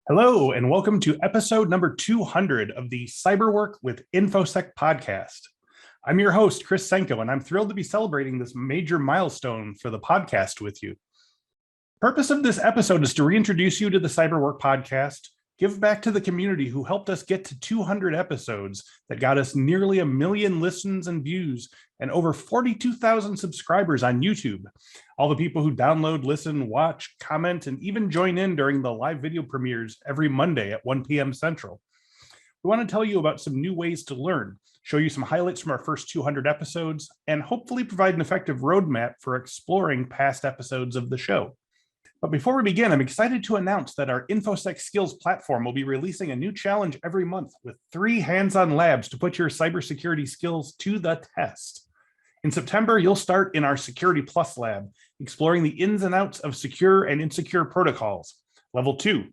Hello, and welcome to episode number 200 of the Cyberwork with Infosec podcast. I'm your host, Chris Senko, and I'm thrilled to be celebrating this major milestone for the podcast with you. The purpose of this episode is to reintroduce you to the Cyberwork podcast, give back to the community who helped us get to 200 episodes that got us nearly 1 million listens and views and over 42,000 subscribers on YouTube. All the people who download, listen, watch, comment, and even join in during the live video premieres every Monday at 1 p.m. Central. We want to tell you about some new ways to learn, show you some highlights from our first 200 episodes, and hopefully provide an effective roadmap for exploring past episodes of the show. But before we begin, I'm excited to announce that our Infosec Skills platform will be releasing a new challenge every month with 3 hands-on labs to put your cybersecurity skills to the test. In September, you'll start in our Security Plus lab, exploring the ins and outs of secure and insecure protocols. Level 2,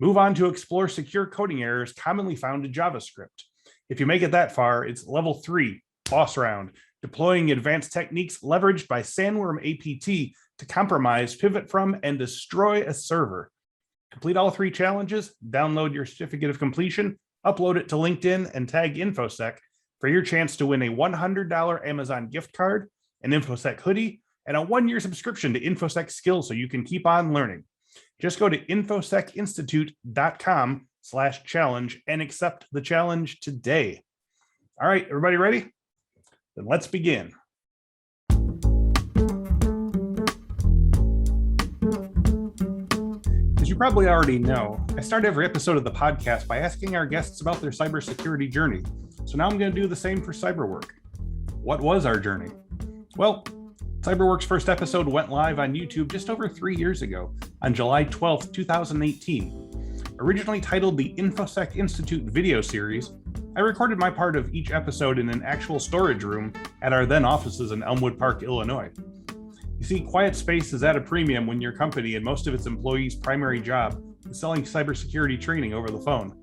move on to explore secure coding errors commonly found in JavaScript. If you make it that far, it's Level 3, Boss Round, deploying advanced techniques leveraged by Sandworm APT to compromise, pivot from, and destroy a server. Complete all 3 challenges, download your certificate of completion, upload it to LinkedIn, and tag Infosec for your chance to win a $100 Amazon gift card, an Infosec hoodie, and a 1-year subscription to Infosec Skills so you can keep on learning. Just go to infosecinstitute.com/challenge and accept the challenge today. All right, everybody ready? Then let's begin. As you probably already know, I start every episode of the podcast by asking our guests about their cybersecurity journey. So now I'm going to do the same for Cyberwork. What was our journey? Well, Cyberwork's first episode went live on YouTube just over 3 years ago, on July 12th, 2018. Originally titled the Infosec Institute video series, I recorded my part of each episode in an actual storage room at our then offices in Elmwood Park, Illinois. You see, quiet space is at a premium when your company and most of its employees' primary job is selling cybersecurity training over the phone.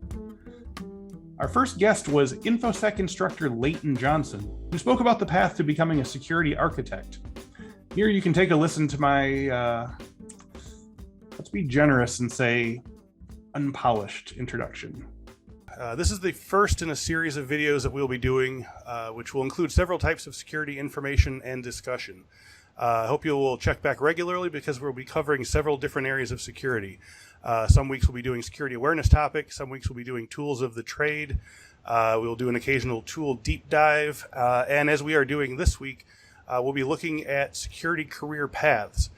Our first guest was Infosec instructor Leighton Johnson, who spoke about the path to becoming a security architect. Here you can take a listen to my, let's be generous and say, unpolished introduction. This is the first in a series of videos that we'll be doing, which will include several types of security information and discussion. I hope you will check back regularly because we'll be covering several different areas of security. Some weeks we'll be doing security awareness topics. Some weeks we'll be doing tools of the trade. We'll do an occasional tool deep dive. And as we are doing this week, we'll be looking at security career paths.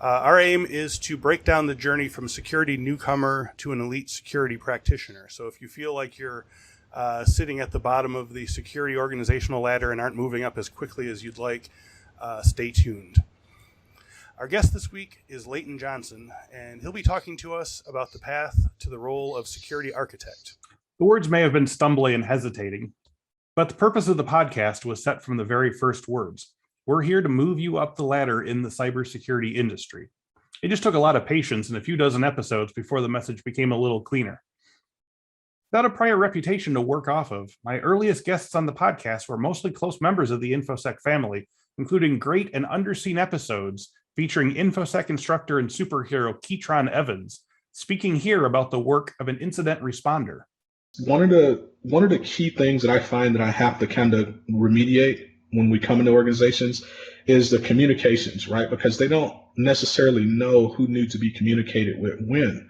Our aim is to break down the journey from security newcomer to an elite security practitioner. So if you feel like you're sitting at the bottom of the security organizational ladder and aren't moving up as quickly as you'd like, stay tuned. Our guest this week is Leighton Johnson, and he'll be talking to us about the path to the role of security architect. The words may have been stumbly and hesitating, but the purpose of the podcast was set from the very first words. We're here to move you up the ladder in the cybersecurity industry. It just took a lot of patience and a few dozen episodes before the message became a little cleaner. Without a prior reputation to work off of, my earliest guests on the podcast were mostly close members of the Infosec family, including great and underseen episodes featuring Infosec instructor and superhero Keatron Evans, speaking here about the work of an incident responder. One of the key things that I find that I have to kind of remediate when we come into organizations is the communications, right? Because they don't necessarily know who needs to be communicated with when.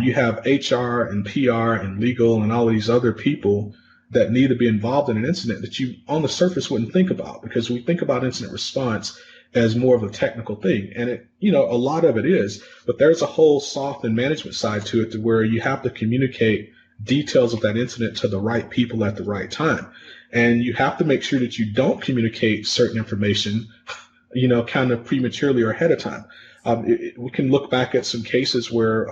You have HR and PR and legal and all these other people that need to be involved in an incident that you on the surface wouldn't think about, because we think about incident response as more of a technical thing. And it, a lot of it is, but there's a whole soft and management side to it to where you have to communicate details of that incident to the right people at the right time. And you have to make sure that you don't communicate certain information, kind of prematurely or ahead of time. We can look back at some cases where,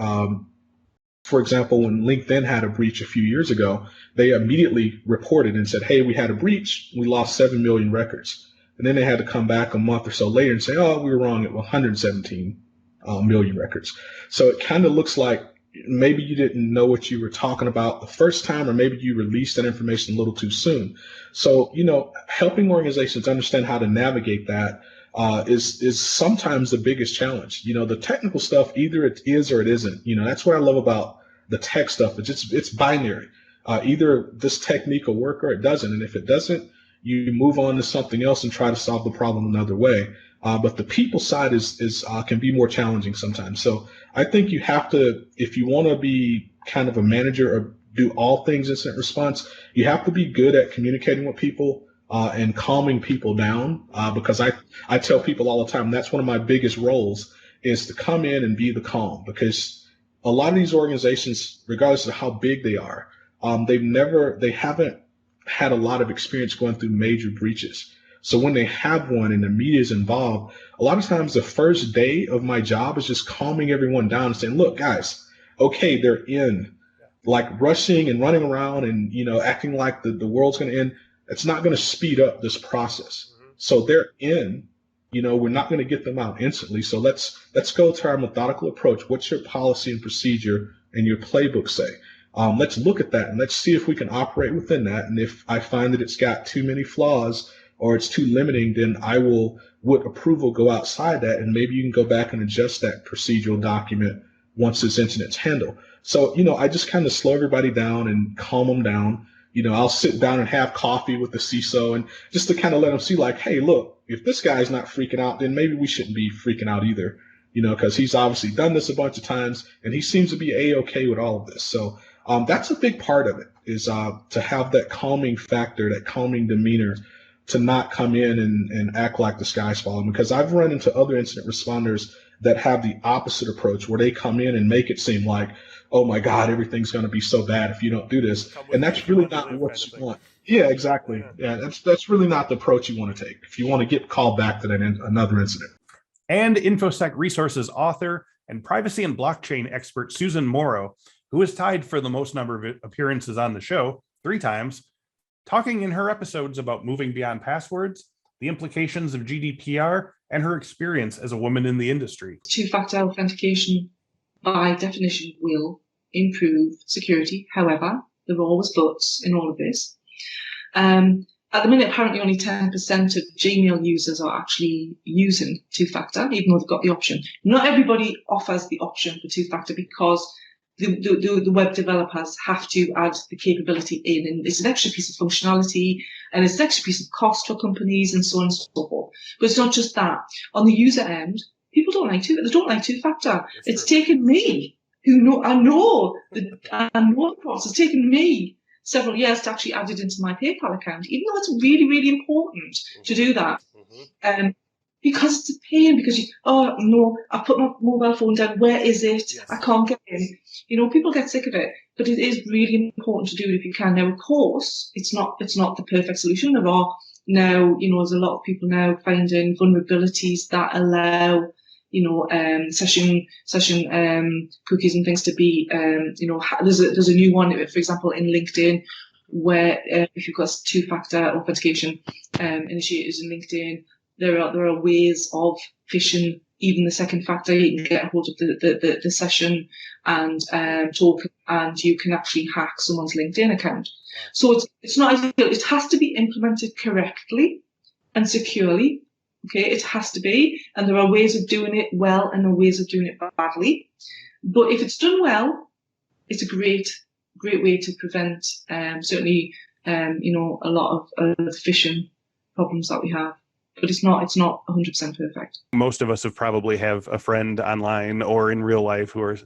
for example, when LinkedIn had a breach a few years ago, they immediately reported and said, hey, we had a breach. We lost 7 million records. And then they had to come back a month or so later and say, oh, we were wrong at 117 million records. So it kind of looks like maybe you didn't know what you were talking about the first time, or maybe you released that information a little too soon. So, helping organizations understand how to navigate that is sometimes the biggest challenge. The technical stuff, either it is or it isn't. That's what I love about the tech stuff. It's binary. Either this technique will work or it doesn't. And if it doesn't, you move on to something else and try to solve the problem another way. But the people side is can be more challenging sometimes. So I think you have to, if you want to be kind of a manager or do all things incident response, you have to be good at communicating with people and calming people down. Because I tell people all the time, that's one of my biggest roles, is to come in and be the calm. Because a lot of these organizations, regardless of how big they are, they haven't had a lot of experience going through major breaches. So when they have one and the media is involved, a lot of times the first day of my job is just calming everyone down and saying, look, guys, okay, they're in. Like rushing and running around and, acting like the world's going to end. It's not going to speed up this process. So they're in, we're not going to get them out instantly. So let's go to our methodical approach. What's your policy and procedure and your playbook say? Let's look at that and let's see if we can operate within that. And if I find that it's got too many flaws or it's too limiting, then would approval go outside that, and maybe you can go back and adjust that procedural document once this incident's handled. So, I just kind of slow everybody down and calm them down. I'll sit down and have coffee with the CISO and just to kind of let them see like, hey, look, if this guy's not freaking out, then maybe we shouldn't be freaking out either, because he's obviously done this a bunch of times and he seems to be A-okay with all of this. So that's a big part of it, is to have that calming factor, that calming demeanor, to not come in and act like the sky's falling. Because I've run into other incident responders that have the opposite approach, where they come in and make it seem like, oh my God, everything's going to be so bad if you don't do this. And that's really not what you want. Yeah, exactly. Yeah, that's really not the approach you want to take if you want to get called back to another incident. And Infosec Resources author and privacy and blockchain expert Susan Morrow, who is tied for the most number of appearances on the show, 3 times, talking in her episodes about moving beyond passwords, the implications of GDPR, and her experience as a woman in the industry. Two-factor authentication, by definition, will improve security. However, there are always buts in all of this. At the minute, apparently only 10% of Gmail users are actually using two-factor, even though they've got the option. Not everybody offers the option for two-factor because the web developers have to add the capability in, and it's an extra piece of functionality and it's an extra piece of cost for companies and so on and so forth. But it's not just that. On the user end, people don't like two-factor. It's taken me, I know the process. It's taken me several years to actually add it into my PayPal account, even though it's really, really important to do that. Because it's a pain, because I put my mobile phone down, where is it? Yes. I can't get in. People get sick of it, but it is really important to do it if you can. Now, of course, it's not the perfect solution. There are now, there's a lot of people now finding vulnerabilities that allow, session cookies and things to be, there's a new one, for example, in LinkedIn, where if you've got two-factor authentication initiators in LinkedIn, there are ways of phishing even the second factor. You can get a hold of the session and token, and you can actually hack someone's LinkedIn account. So it's not ideal. It has to be implemented correctly and securely. Okay, it has to be, and there are ways of doing it well and there are ways of doing it badly. But if it's done well, it's a great way to prevent certainly a lot of phishing problems that we have. But it's not 100% perfect. Most of us have probably have a friend online or in real life who are,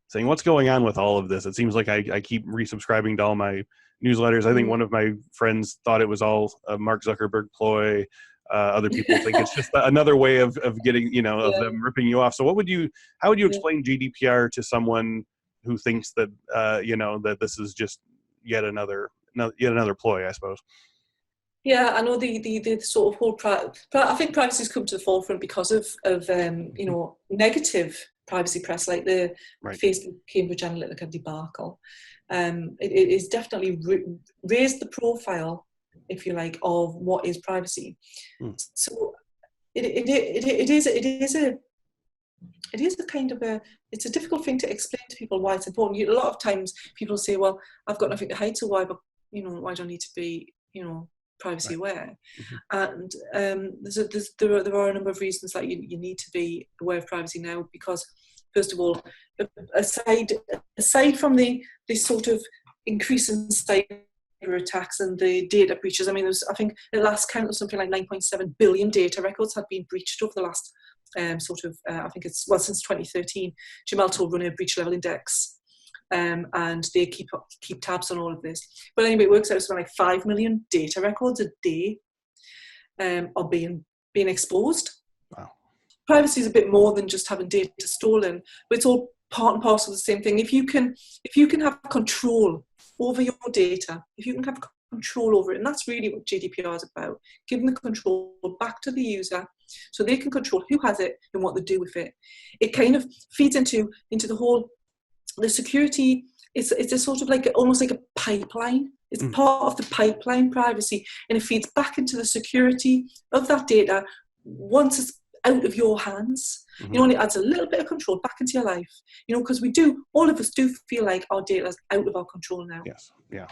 saying, what's going on with all of this? It seems like I keep resubscribing to all my newsletters. I think one of my friends thought it was all a Mark Zuckerberg ploy. Other people think it's just another way of getting, of them ripping you off. So how would you explain GDPR to someone who thinks that, that this is just yet another ploy, I suppose? Yeah, I know the sort of whole I think privacy's come to the forefront because of negative privacy press, like the Facebook Cambridge Analytica debacle. It is definitely raised the profile, if you like, of what is privacy. So it is a kind of it's a difficult thing to explain to people why it's important. A lot of times people say, well, I've got nothing to hide, so why do I need to be, privacy aware? And there are a number of reasons that you need to be aware of privacy now, because first of all, aside from the sort of increase in cyber attacks and the data breaches, I mean, I think at last count was something like 9.7 billion data records had been breached over the last I think it's, well, since 2013. Gemalto run a breach level index, and they keep tabs on all of this. But anyway, it works out something like 5 million data records a day are being exposed. Wow. Privacy is a bit more than just having data stolen, but it's all part and parcel of the same thing. If you can have control over your data, if you can have control over it, and that's really what GDPR is about, giving the control back to the user so they can control who has it and what they do with it. It kind of feeds into the whole, the security. It's a sort of like almost like a pipeline. It's part of the pipeline privacy, and it feeds back into the security of that data once it's out of your hands. You know, and it adds a little bit of control back into your life. You know, because all of us do feel like our data is out of our control now. Yes, yeah.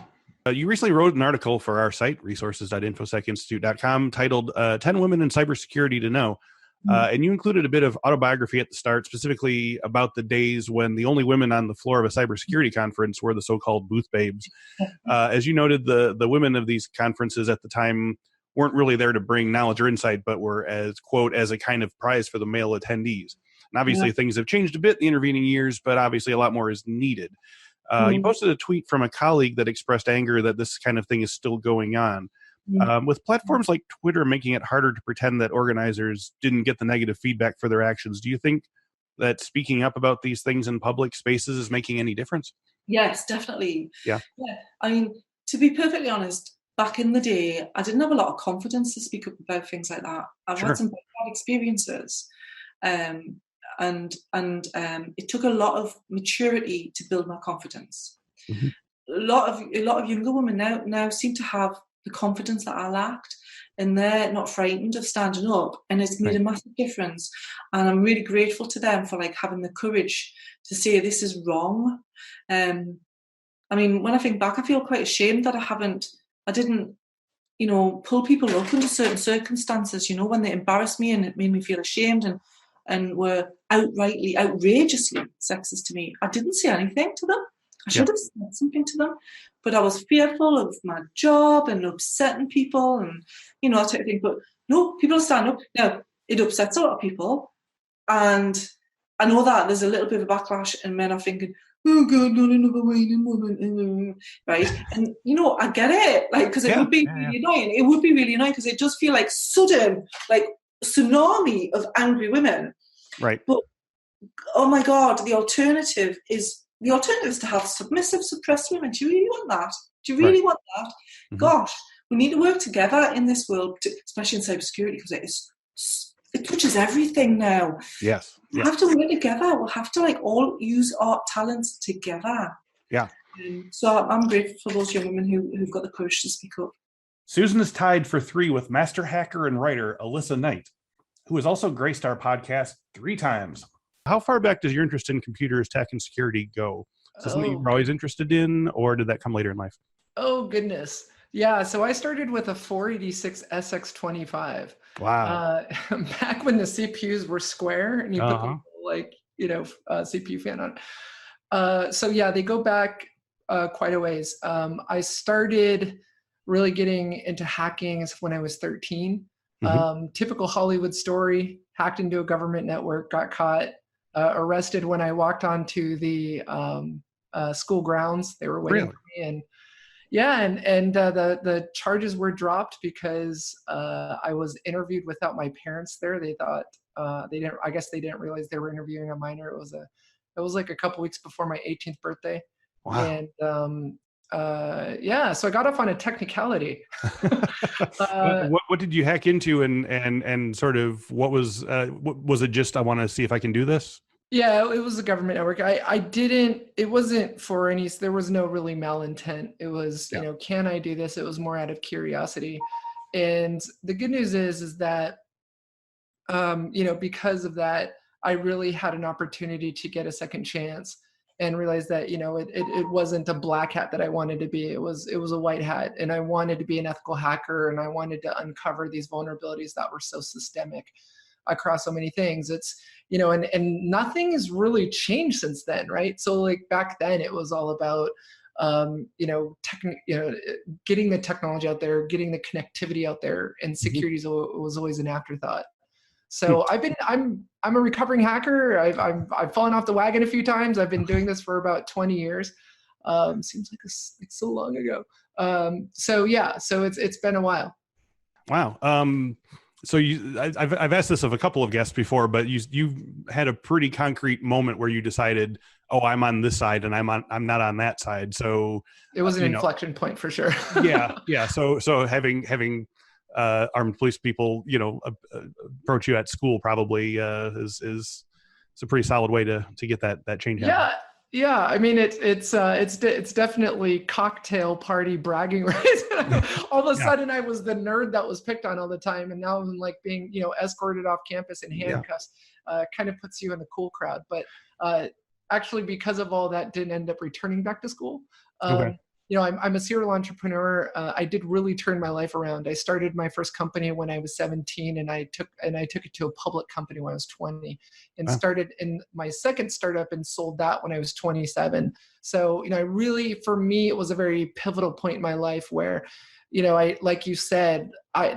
You recently wrote an article for our site, resources.infosecinstitute.com, titled 10 Women in Cybersecurity to Know. And you included a bit of autobiography at the start, specifically about the days when the only women on the floor of a cybersecurity conference were the so-called booth babes. As you noted, the women of these conferences at the time weren't really there to bring knowledge or insight, but were as, quote, as a kind of prize for the male attendees. And obviously things have changed a bit in the intervening years, but obviously a lot more is needed. You posted a tweet from a colleague that expressed anger that this kind of thing is still going on. With platforms like Twitter making it harder to pretend that organizers didn't get the negative feedback for their actions, do you think that speaking up about these things in public spaces is making any difference? Yes, definitely. Yeah. I mean, to be perfectly honest, back in the day, I didn't have a lot of confidence to speak up about things like that. I've had some bad experiences. And it took a lot of maturity to build my confidence. A lot of younger women now seem to have the confidence that I lacked, and they're not frightened of standing up, and it's made a massive difference. And I'm really grateful to them for like having the courage to say this is wrong. I mean, when I think back, I feel quite ashamed that I didn't, you know, pull people up under certain circumstances, you know, when they embarrassed me and it made me feel ashamed and were outrageously sexist to me. I didn't say anything to them. I should have said something to them, but I was fearful of my job and upsetting people and, you know, that type of thing. But no, people stand up. Now, it upsets a lot of people, and I know that there's a little bit of a backlash, and men are thinking, oh God, not another whining woman, right? And, you know, I get it, like, because it would be really annoying. It would be really annoying because it does feel like sudden, like, tsunami of angry women. Right. But, oh my God, the alternative is to have submissive, suppressed women. Do you really want that? Do you really want that? Gosh, we need to work together in this world, especially in cybersecurity, because it touches everything now. Yes. We have to work together. We'll have to like all use our talents together. Yeah. So I'm grateful for those young women who've got the courage to speak up. Susan is tied for 3 with master hacker and writer Alissa Knight, who has also graced our podcast 3 times. How far back does your interest in computers, tech, and security go? Is this something you were always interested in, or did that come later in life? Oh, goodness. Yeah, so I started with a 486 SX25. Wow. Back when the CPUs were square and you put the like, you know, CPU fan on. So yeah, they go back quite a ways. I started really getting into hacking when I was 13. Typical Hollywood story, hacked into a government network, got caught, arrested when I walked onto the school grounds. They were waiting for me, and the charges were dropped because I was interviewed without my parents there. They thought I guess they didn't realize they were interviewing a minor. It was like a couple weeks before my 18th birthday. Wow. And so I got off on a technicality. What did you hack into, and sort of what was it? Just I want to see if I can do this. Yeah, it was a government network. It wasn't for any, there was no really malintent. It was, you know, can I do this? It was more out of curiosity. And the good news is that, you know, because of that, I really had an opportunity to get a second chance and realize that, you know, it wasn't a black hat that I wanted to be. It was a white hat, and I wanted to be an ethical hacker, and I wanted to uncover these vulnerabilities that were so systemic. across so many things. It's, and nothing has really changed since then, right? So like back then it was all about, getting the technology out there, getting the connectivity out there, and security was always an afterthought. So I'm a recovering hacker. I've fallen off the wagon a few times. I've been doing this for about 20 years. Seems like it's so long ago. So it's been a while. Wow. So I've asked this of a couple of guests before, but you had a pretty concrete moment where you decided, oh, I'm on this side and I'm not on that side. So it was an inflection point for sure. Yeah. So having armed police people, approach you at school probably is a pretty solid way to get that change happening. Yeah. I mean, it's definitely cocktail party bragging rights. All of a sudden, I was the nerd that was picked on all the time, and now I'm like being escorted off campus in handcuffs. Kind of puts you in the cool crowd, but actually, because of all that, didn't end up returning back to school. Okay. I'm a serial entrepreneur. I did really turn my life around. I started my first company when I was 17, and I took it to a public company when I was 20, and started in my second startup and sold that when I was 27. So, for me, it was a very pivotal point in my life where, like you said,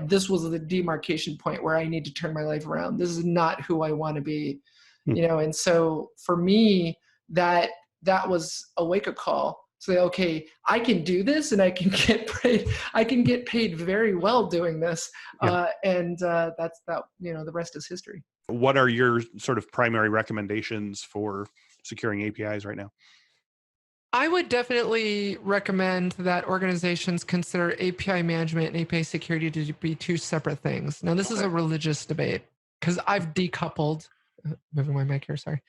this was the demarcation point where I need to turn my life around. This is not who I want to be, and so for me, that was a wake-up call. So, okay, I can do this and I can get paid. I can get paid very well doing this. And that's that, the rest is history. What are your sort of primary recommendations for securing APIs right now? I would definitely recommend that organizations consider API management and API security to be two separate things. Now, this is a religious debate because I've decoupled, moving my mic here, sorry.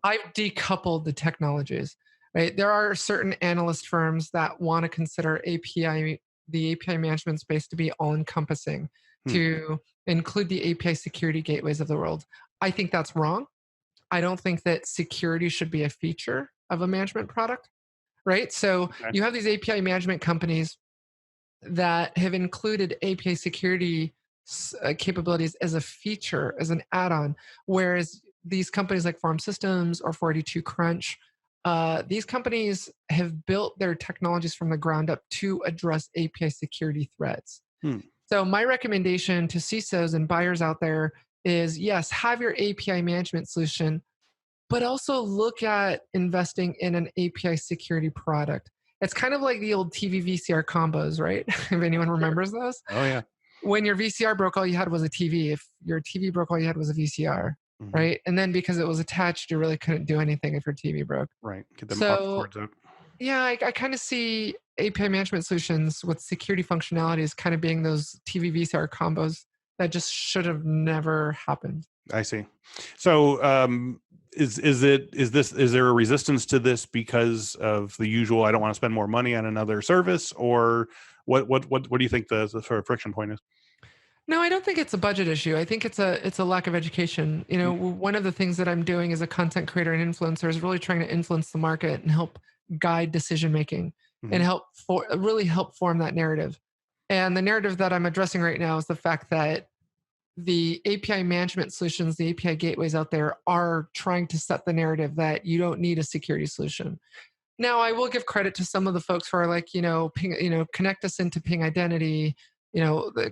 I've decoupled the technologies. Right? There are certain analyst firms that want to consider the API management space to be all-encompassing, to include the API security gateways of the world. I think that's wrong. I don't think that security should be a feature of a management product, right? So you have these API management companies that have included API security capabilities as a feature, as an add-on, whereas these companies like Farm Systems or 42 Crunch, these companies have built their technologies from the ground up to address API security threats. So my recommendation to CISOs and buyers out there is, yes, have your API management solution, but also look at investing in an API security product. It's kind of like the old TV VCR combos, right? If anyone remembers those. Oh, yeah. When your VCR broke, all you had was a TV. If your TV broke, all you had was a VCR. Right. And then because it was attached, you really couldn't do anything if your TV broke. Right. Get them cords out. Yeah, I kind of see API management solutions with security functionalities kind of being those TV VCR combos that just should have never happened. I see. So is there a resistance to this because of the usual, I don't want to spend more money on another service, or what do you think the sort of friction point is? No, I don't think it's a budget issue. I think it's a lack of education. One of the things that I'm doing as a content creator and influencer is really trying to influence the market and help guide decision making and really help form that narrative. And the narrative that I'm addressing right now is the fact that the API management solutions, the API gateways out there are trying to set the narrative that you don't need a security solution. Now, I will give credit to some of the folks who are like, connect us into Ping Identity,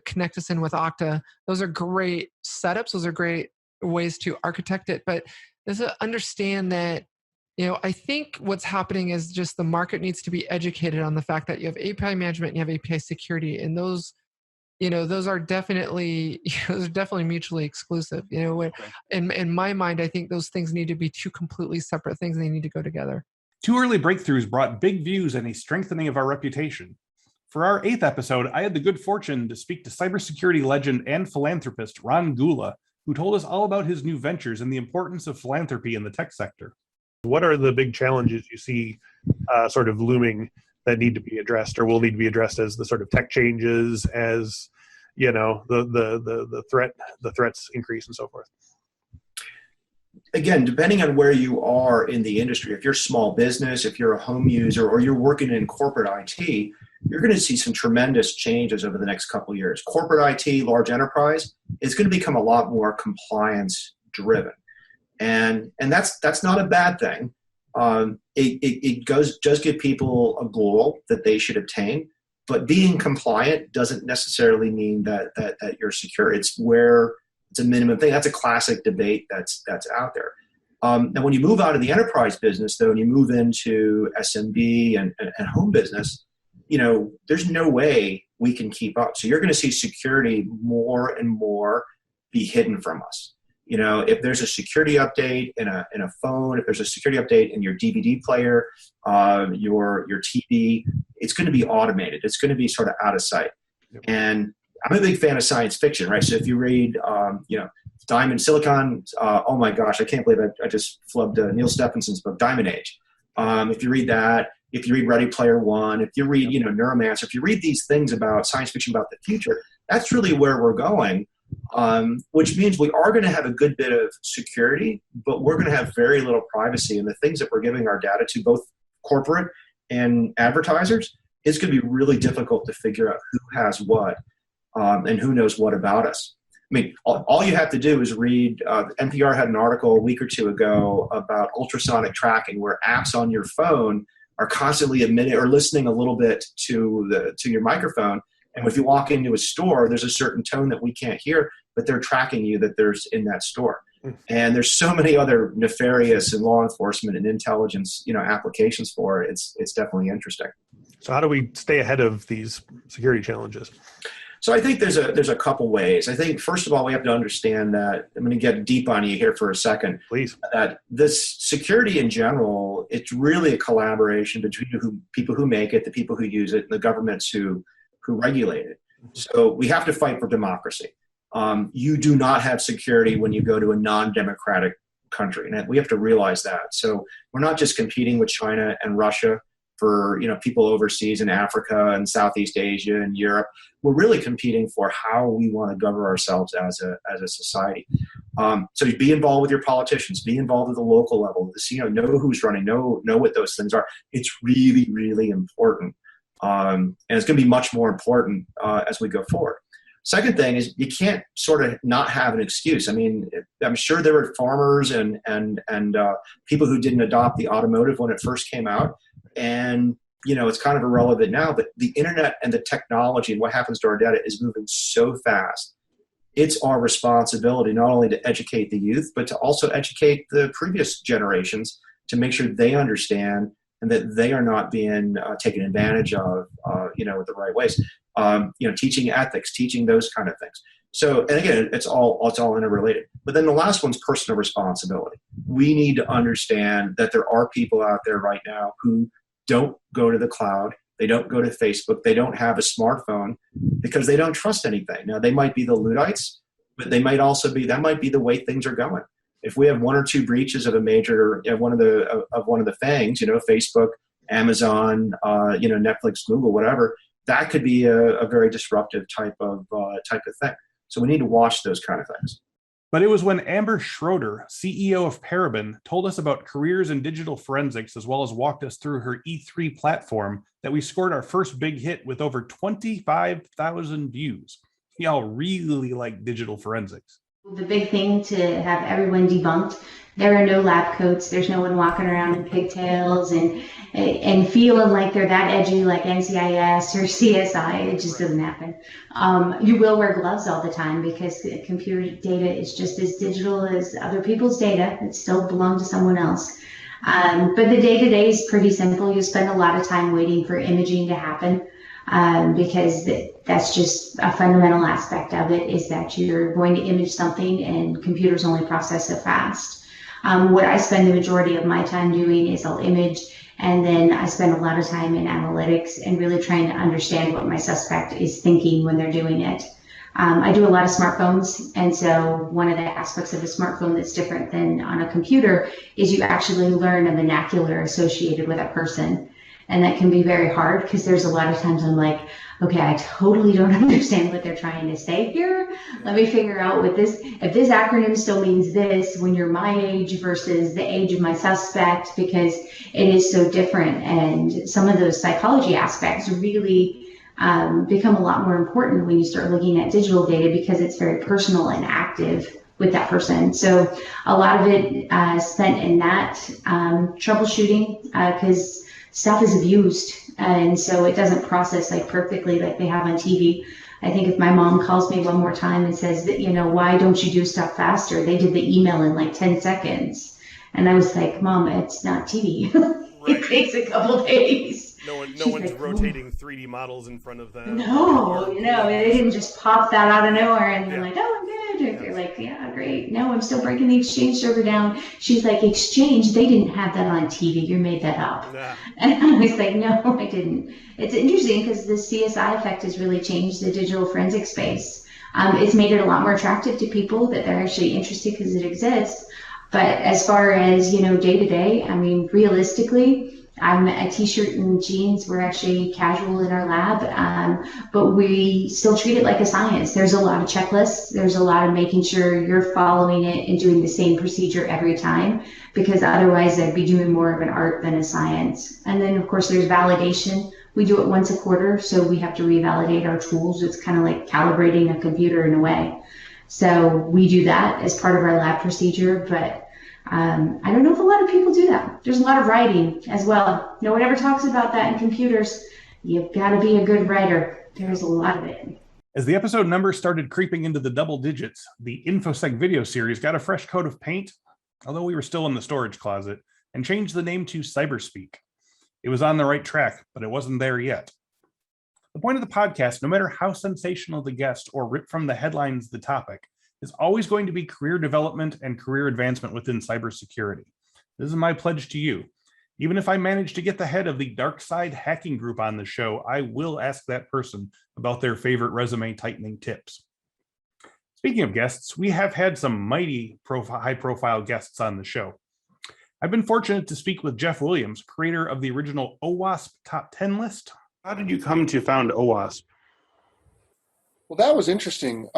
connect us in with Okta. Those are great setups. Those are great ways to architect it. But there's to understand that, I think what's happening is just the market needs to be educated on the fact that you have API management and you have API security. And those are definitely mutually exclusive. In my mind, I think those things need to be two completely separate things, and they need to go together. 2 early breakthroughs brought big views and a strengthening of our reputation. For our 8th episode, I had the good fortune to speak to cybersecurity legend and philanthropist Ron Gula, who told us all about his new ventures and the importance of philanthropy in the tech sector. What are the big challenges you see sort of looming that need to be addressed or will need to be addressed as the sort of tech changes, as the threats increase and so forth? Again, depending on where you are in the industry, if you're small business, if you're a home user, or you're working in corporate IT, you're going to see some tremendous changes over the next couple of years. Corporate IT, large enterprise, is going to become a lot more compliance driven. And that's not a bad thing. It does give people a goal that they should obtain, but being compliant doesn't necessarily mean that you're secure. It's a minimum thing. That's a classic debate that's out there. Now, when you move out of the enterprise business, though, and you move into SMB and home business, there's no way we can keep up. So you're going to see security more and more be hidden from us. If there's a security update in a phone, if there's a security update in your DVD player, your TV, it's going to be automated. It's going to be sort of out of sight. Yep. And I'm a big fan of science fiction, right? So if you read, Diamond Silicon, oh my gosh, I can't believe I just flubbed Neil Stephenson's book, Diamond Age. If you read that, if you read Ready Player One, if you read, Neuromancer, if you read these things about science fiction about the future, that's really where we're going. Which means we are going to have a good bit of security, but we're going to have very little privacy. And the things that we're giving our data to, both corporate and advertisers, it's going to be really difficult to figure out who has what and who knows what about us. I mean, all you have to do is read, NPR had an article a week or two ago about ultrasonic tracking, where apps on your phone are constantly emitting or listening a little bit to your microphone. And if you walk into a store, there's a certain tone that we can't hear, but they're tracking you that there's in that store. And there's so many other nefarious and law enforcement and intelligence, applications for it. It's definitely interesting. So how do we stay ahead of these security challenges? So I think there's a couple ways. I think, first of all, we have to understand that, I'm going to get deep on you here for a second. Please. That this security in general, it's really a collaboration between people who make it, the people who use it, and the governments who regulate it. So we have to fight for democracy. You do not have security when you go to a non-democratic country, and we have to realize that. So we're not just competing with China and Russia for people overseas in Africa and Southeast Asia and Europe. We're really competing for how we want to govern ourselves as a society. So be involved with your politicians, be involved at the local level. Know who's running, know what those things are. It's really, really important. And it's going to be much more important as we go forward. Second thing is, you can't sort of not have an excuse. I mean, I'm sure there were farmers and people who didn't adopt the automotive when it first came out. And, it's kind of irrelevant now, but the internet and the technology and what happens to our data is moving so fast. It's our responsibility not only to educate the youth, but to also educate the previous generations to make sure they understand and that they are not being taken advantage of, with the right ways. Teaching ethics, teaching those kind of things. So, and again, it's all interrelated. But then the last one's personal responsibility. We need to understand that there are people out there right now who don't go to the cloud. They don't go to Facebook. They don't have a smartphone because they don't trust anything. Now, they might be the Luddites, but they might also be, that might be the way things are going. If we have one or two breaches of a major, one of the FANGs, Facebook, Amazon, Netflix, Google, whatever, that could be a very disruptive type of thing. So we need to watch those kind of things. But it was when Amber Schroader, CEO of Paraben, told us about careers in digital forensics, as well as walked us through her E3 platform, that we scored our first big hit with over 25,000 views. Y'all really like digital forensics. The big thing to have everyone debunked, there are no lab coats. There's no one walking around in pigtails and feeling like they're that edgy like NCIS or CSI. It just doesn't happen. You will wear gloves all the time because computer data is just as digital as other people's data. It still belongs to someone else. But the day-to-day is pretty simple. You spend a lot of time waiting for imaging to happen. Because that's just a fundamental aspect of it, is that you're going to image something and computers only process so fast. What I spend the majority of my time doing is I'll image, and then I spend a lot of time in analytics and really trying to understand what my suspect is thinking when they're doing it. I do a lot of smartphones, and so one of the aspects of a smartphone that's different than on a computer is you actually learn a vernacular associated with a person. And that can be very hard because there's a lot of times I'm like, okay, I totally don't understand what they're trying to say here. Let me figure out what this, if this acronym still means this when you're my age versus the age of my suspect, because it is so different. And some of those psychology aspects really become a lot more important when you start looking at digital data, because it's very personal and active with that person. So a lot of it spent in that troubleshooting, because stuff is abused, and so it doesn't process like perfectly like they have on TV. I think if my mom calls me one more time and says that, you know, why don't you do stuff faster? They did the email in like 10 seconds. And I was like, Mom, it's not TV. It takes a couple days. No one's like, rotating 3D models in front of them. No, they didn't just pop that out of nowhere and they're like, oh, I'm good. They're like, yeah, great. No, I'm still breaking the Exchange server down. She's like, Exchange, they didn't have that on TV. You made that up. Nah. And I was like, no, I didn't. It's interesting because the CSI effect has really changed the digital forensic space. It's made it a lot more attractive to people that they're actually interested because it exists. But as far as, day to day, I mean, realistically, I'm a t-shirt and jeans. We're actually casual in our lab, but we still treat it like a science. There's a lot of checklists. There's a lot of making sure you're following it and doing the same procedure every time, because otherwise I'd be doing more of an art than a science. And then of course there's validation. We do it once a quarter, so we have to revalidate our tools. It's kind of like calibrating a computer in a way. So we do that as part of our lab procedure, but I don't know if a lot of people do that. There's a lot of writing as well. No one ever talks about that in computers. You've got to be a good writer. There's a lot of it. As the episode numbers started creeping into the double digits, the Infosec video series got a fresh coat of paint, although we were still in the storage closet, and changed the name to Cyberspeak. It was on the right track, but it wasn't there yet. The point of the podcast, no matter how sensational the guest or ripped from the headlines the topic, is always going to be career development and career advancement within cybersecurity. This is my pledge to you. Even if I manage to get the head of the dark side hacking group on the show, I will ask that person about their favorite resume tightening tips. Speaking of guests, we have had some mighty high-profile guests on the show. I've been fortunate to speak with Jeff Williams, creator of the original OWASP Top 10 list. How did you come to found OWASP? Well, that was interesting.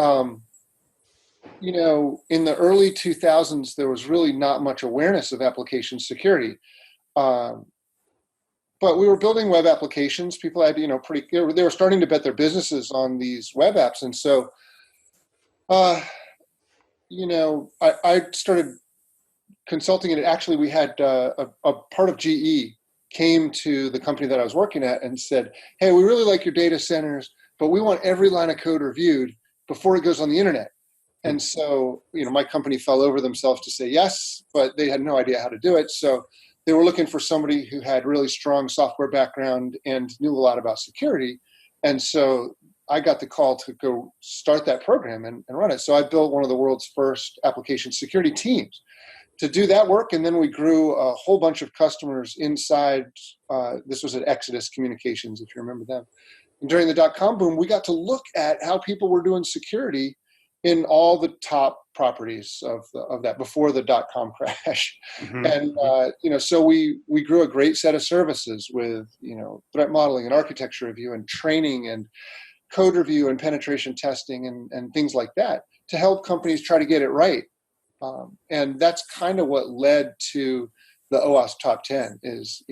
In the early 2000s, there was really not much awareness of application security. But we were building web applications. People had, they were starting to bet their businesses on these web apps. And so, I started consulting it. Actually, we had a part of GE came to the company that I was working at and said, hey, we really like your data centers, but we want every line of code reviewed before it goes on the internet. And so, my company fell over themselves to say yes, but they had no idea how to do it. So they were looking for somebody who had really strong software background and knew a lot about security. And so I got the call to go start that program and run it. So I built one of the world's first application security teams to do that work. And then we grew a whole bunch of customers inside. This was at Exodus Communications, if you remember them. And during the dot-com boom, we got to look at how people were doing security in all the top properties of that before the dot-com crash. Mm-hmm. And, so we grew a great set of services with, threat modeling and architecture review and training and code review and penetration testing and things like that to help companies try to get it right. And that's kind of what led to the OWASP Top 10 is,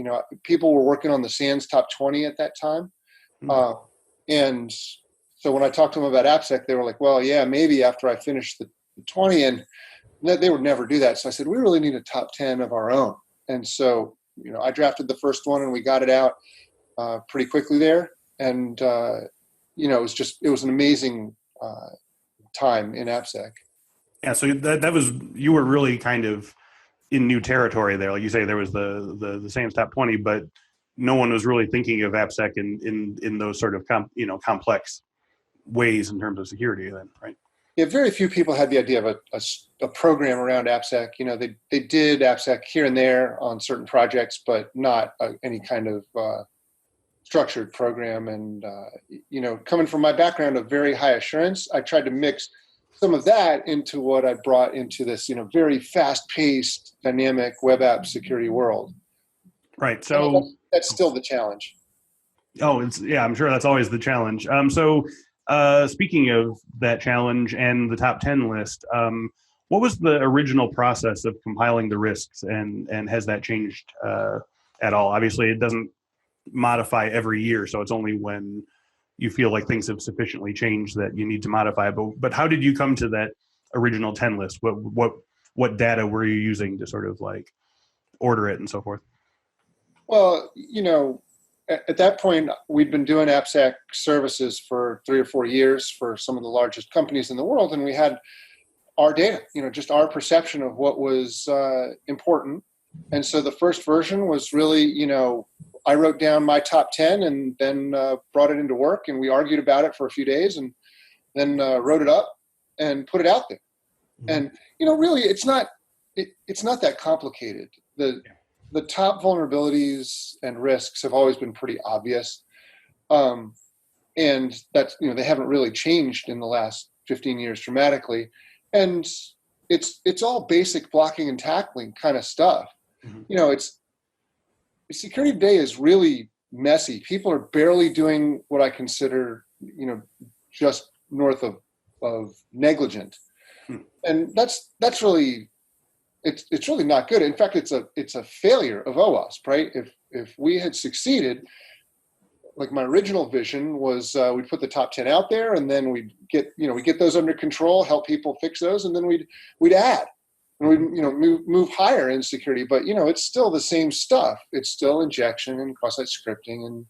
people were working on the SANS Top 20 at that time. Mm-hmm. And so when I talked to them about AppSec, they were like, well, yeah, maybe after I finish the 20, and they would never do that. So I said, we really need a top 10 of our own. And so, I drafted the first one and we got it out pretty quickly there. And, it was an amazing time in AppSec. Yeah. So you were really kind of in new territory there. Like you say, there was the SANS Top 20, but no one was really thinking of AppSec in those sort of, complex ways in terms of security then, right? Yeah, very few people had the idea of a program around AppSec. They did AppSec here and there on certain projects, but not any kind of structured program. And, coming from my background of very high assurance, I tried to mix some of that into what I brought into this, very fast-paced, dynamic web app security world. Right. So that's still the challenge. Oh, I'm sure that's always the challenge. So speaking of that challenge and the top 10 list, what was the original process of compiling the risks, and has that changed at all? Obviously, it doesn't modify every year, so it's only when you feel like things have sufficiently changed that you need to modify. But how did you come to that original 10 list? What data were you using to sort of like order it and so forth? Well, at that point, we'd been doing AppSec services for 3 or 4 years for some of the largest companies in the world, and we had our data, just our perception of what was important. And so the first version was really, I wrote down my top 10 and then brought it into work, and we argued about it for a few days, and then wrote it up and put it out there. And really, it's not that complicated. The top vulnerabilities and risks have always been pretty obvious. And that's, they haven't really changed in the last 15 years dramatically. And it's all basic blocking and tackling kind of stuff. Security today is really messy. People are barely doing what I consider, just north of negligent. And that's really, it's really not good. In fact, it's a failure of OWASP, right? If we had succeeded, like my original vision was, we'd put the top 10 out there, and then we'd get those under control, help people fix those, and then we'd add, and we'd move higher in security. But it's still the same stuff. It's still injection and cross-site scripting, and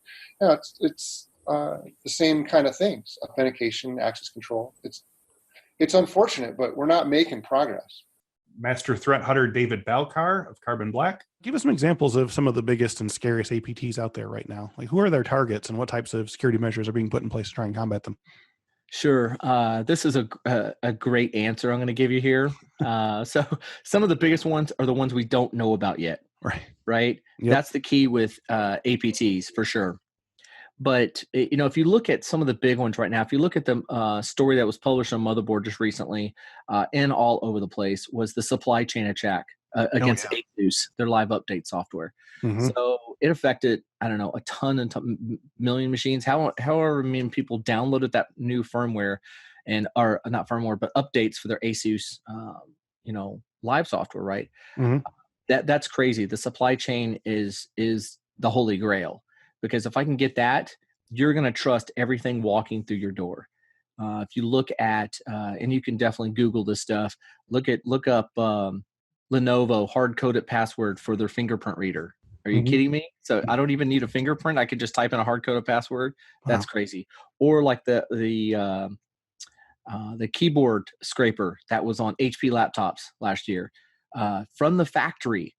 it's the same kind of things: authentication, access control. It's unfortunate, but we're not making progress. Master threat hunter David Balcar of Carbon Black. Give us some examples of some of the biggest and scariest APTs out there right now. Like, who are their targets, and what types of security measures are being put in place to try and combat them? Sure. This is a great answer I'm going to give you here. So some of the biggest ones are the ones we don't know about yet. Right. Yep. That's the key with APTs for sure. But, if you look at some of the big ones right now, if you look at the story that was published on Motherboard just recently and all over the place, was the supply chain attack against ASUS, their live update software. Mm-hmm. So it affected, a ton and million machines. However many people downloaded that new firmware or not firmware, but updates for their ASUS, live software, right? Mm-hmm. That's crazy. The supply chain is the holy grail. Because if I can get that, you're going to trust everything walking through your door. If you look at, and you can definitely Google this stuff, look up Lenovo hard-coded password for their fingerprint reader. Are you kidding me? So I don't even need a fingerprint. I could just type in a hard-coded password. That's crazy. Or like the keyboard scraper that was on HP laptops last year from the factory.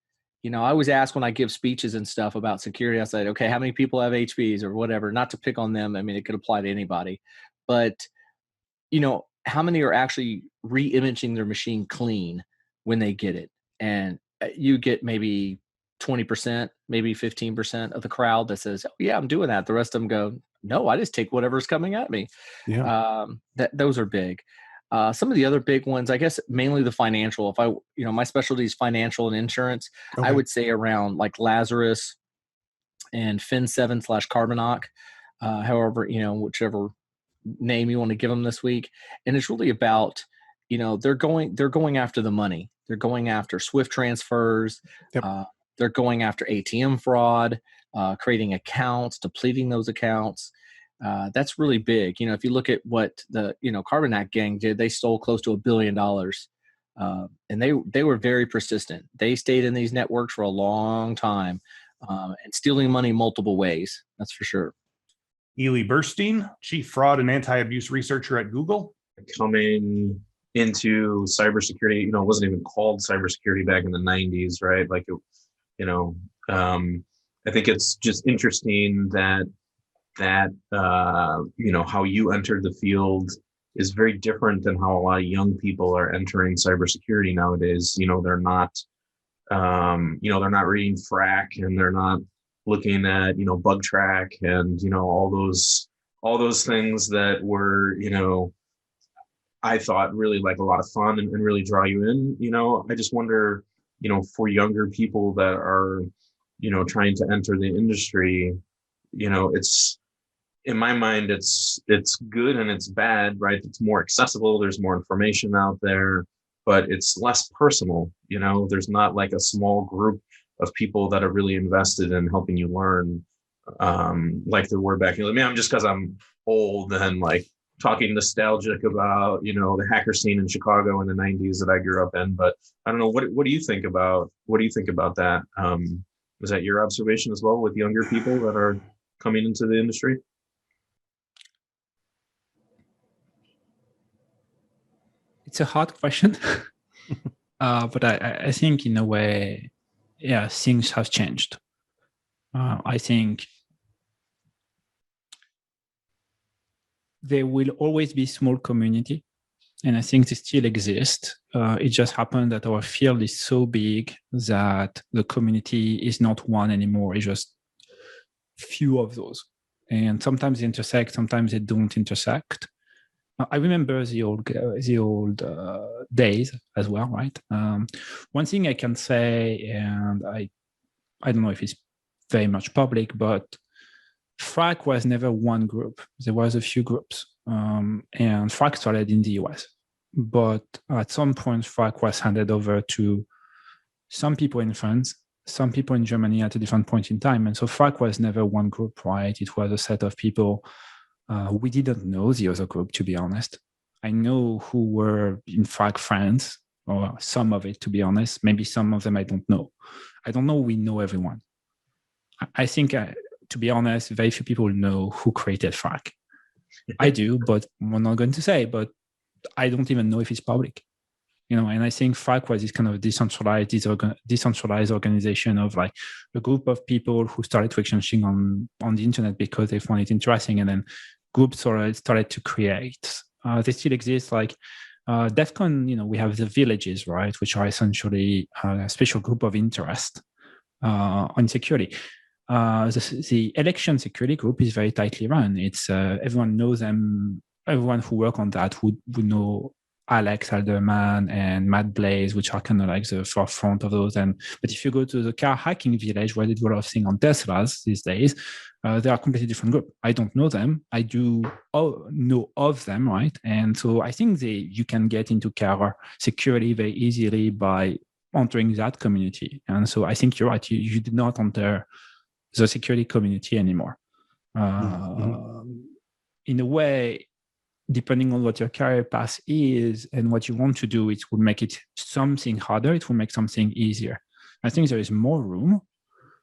I always ask when I give speeches and stuff about security, I said, okay, how many people have HPs or whatever? Not to pick on them. I mean, it could apply to anybody. But, how many are actually re-imaging their machine clean when they get it? And you get maybe 20%, maybe 15% of the crowd that says, oh, yeah, I'm doing that. The rest of them go, no, I just take whatever's coming at me. Yeah. Those are big. Some of the other big ones, I guess, mainly the financial. If my specialty is financial and insurance, I would say around like Lazarus and Fin7/Carbonok, however, whichever name you want to give them this week. And it's really about, they're going after the money. They're going after SWIFT transfers. Yep. They're going after ATM fraud, creating accounts, depleting those accounts. That's really big. If you look at what the, Carbonok gang did, they stole close to $1 billion. And they were very persistent. They stayed in these networks for a long time and stealing money multiple ways. That's for sure. Elie Bursztein, Chief Fraud and Anti-Abuse Researcher at Google. Coming into cybersecurity, it wasn't even called cybersecurity back in the 90s, right? Like, I think it's just interesting that how you entered the field is very different than how a lot of young people are entering cybersecurity nowadays. They're not reading FRAC, and they're not looking at, bug track and, all those things that were, I thought really like a lot of fun and really draw you in. I just wonder, for younger people that are trying to enter the industry, it's, in my mind, it's good and it's bad, right? It's more accessible. There's more information out there, but it's less personal. There's not like a small group of people that are really invested in helping you learn, like there were back in. I mean, just because I'm old and like talking nostalgic about, the hacker scene in Chicago in the 90s that I grew up in. But I don't know, what do you think about that? Was that your observation as well with younger people that are coming into the industry? It's a hard question, but I think in a way, yeah, things have changed. I think there will always be small community, and I think they still exist. It just happened that our field is so big that the community is not one anymore. It's just few of those, and sometimes they intersect, sometimes they don't intersect. I remember the old days as well, right? One thing I can say, and I don't know if it's very much public, but FRAC was never one group. There was a few groups, and FRAC started in the US. But at some point, FRAC was handed over to some people in France, some people in Germany at a different point in time. And so FRAC was never one group, right? It was a set of people. We didn't know the other group, to be honest. I know who were in FRAC France, or some of it, to be honest. Maybe some of them I don't know. I don't know we know everyone. I think, to be honest, very few people know who created FRAC. I do, but I'm not going to say, but I don't even know if it's public. And I think FRAC was this kind of decentralized organization of like a group of people who started to exchanging on the internet because they found it interesting, and then groups started to create. They still exist, like DEF CON, we have the villages, right, which are essentially a special group of interest on security. The election security group is very tightly run. It's everyone knows them. Everyone who work on that would know Alex Alderman and Matt Blaze, which are kind of like the forefront of those. But if you go to the car hacking village, where they do a lot of things on Teslas these days, they are a completely different group. I don't know them. I do know of them, right? And so I think you can get into car security very easily by entering that community. And so I think you're right. You did not enter the security community anymore. In a way, depending on what your career path is and what you want to do, it will make it something harder. It will make something easier. I think there is more room.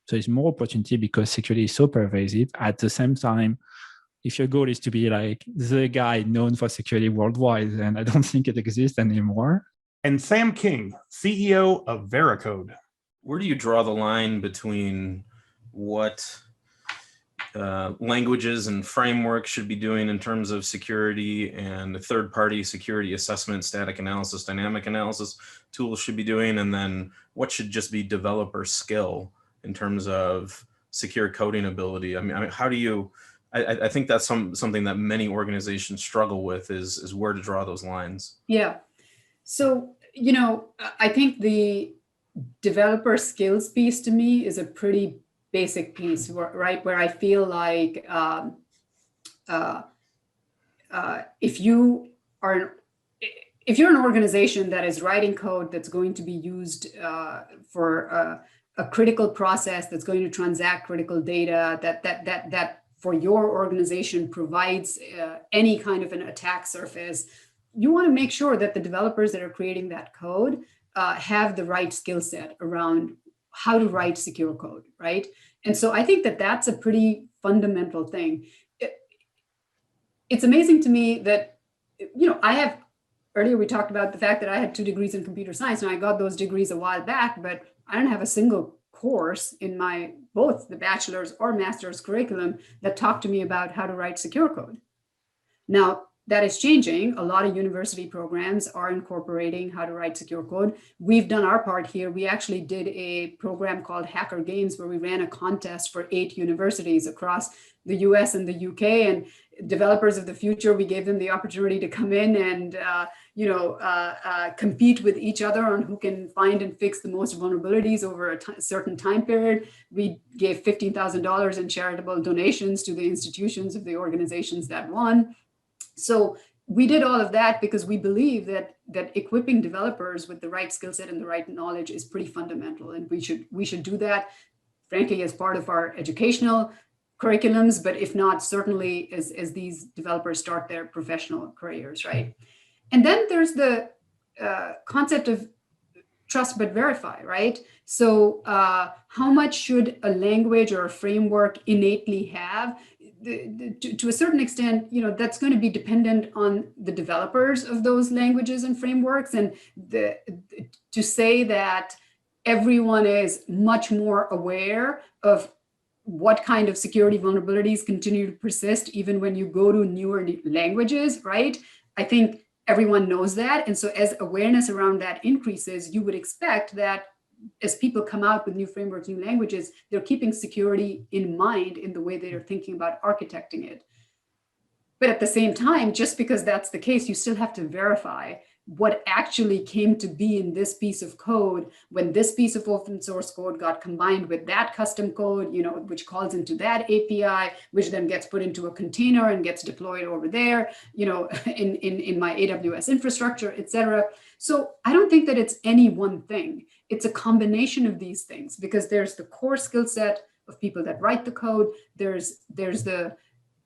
There is more opportunity because security is so pervasive. At the same time, if your goal is to be like the guy known for security worldwide, then I don't think it exists anymore. And Sam King, CEO of Veracode. Where do you draw the line between what languages and frameworks should be doing in terms of security and third-party security assessment, static analysis, dynamic analysis tools should be doing, and then what should just be developer skill in terms of secure coding ability? I mean, how do you? I think that's something that many organizations struggle with is where to draw those lines. Yeah. So I think the developer skills piece to me is a pretty basic piece, right? Where I feel like if you're an organization that is writing code that's going to be used for a critical process that's going to transact critical data that for your organization provides any kind of an attack surface, you want to make sure that the developers that are creating that code have the right skill set around how to write secure code, right? And so I think that that's a pretty fundamental thing. It's amazing to me that, earlier we talked about the fact that I had 2 degrees in computer science, and I got those degrees a while back, but I don't have a single course in both the bachelor's or master's curriculum that talked to me about how to write secure code. Now, that is changing. A lot of university programs are incorporating how to write secure code. We've done our part here. We actually did a program called Hacker Games where we ran a contest for 8 universities across the US and the UK, and developers of the future, we gave them the opportunity to come in and compete with each other on who can find and fix the most vulnerabilities over a certain time period. We gave $15,000 in charitable donations to the institutions of the organizations that won. So we did all of that because we believe that equipping developers with the right skill set and the right knowledge is pretty fundamental, and we should do that, frankly, as part of our educational curriculums, but if not, certainly as these developers start their professional careers, right? And then there's the concept of trust but verify, right? So how much should a language or a framework innately have? To a certain extent, that's going to be dependent on the developers of those languages and frameworks. And to say that everyone is much more aware of what kind of security vulnerabilities continue to persist even when you go to newer languages, right? I think everyone knows that. And so as awareness around that increases, you would expect that as people come out with new frameworks, new languages, they're keeping security in mind in the way they're thinking about architecting it. But at the same time, just because that's the case, you still have to verify what actually came to be in this piece of code when this piece of open source code got combined with that custom code, which calls into that API, which then gets put into a container and gets deployed over there, in my AWS infrastructure, et cetera. So I don't think that it's any one thing. It's a combination of these things, because there's the core skill set of people that write the code. There's the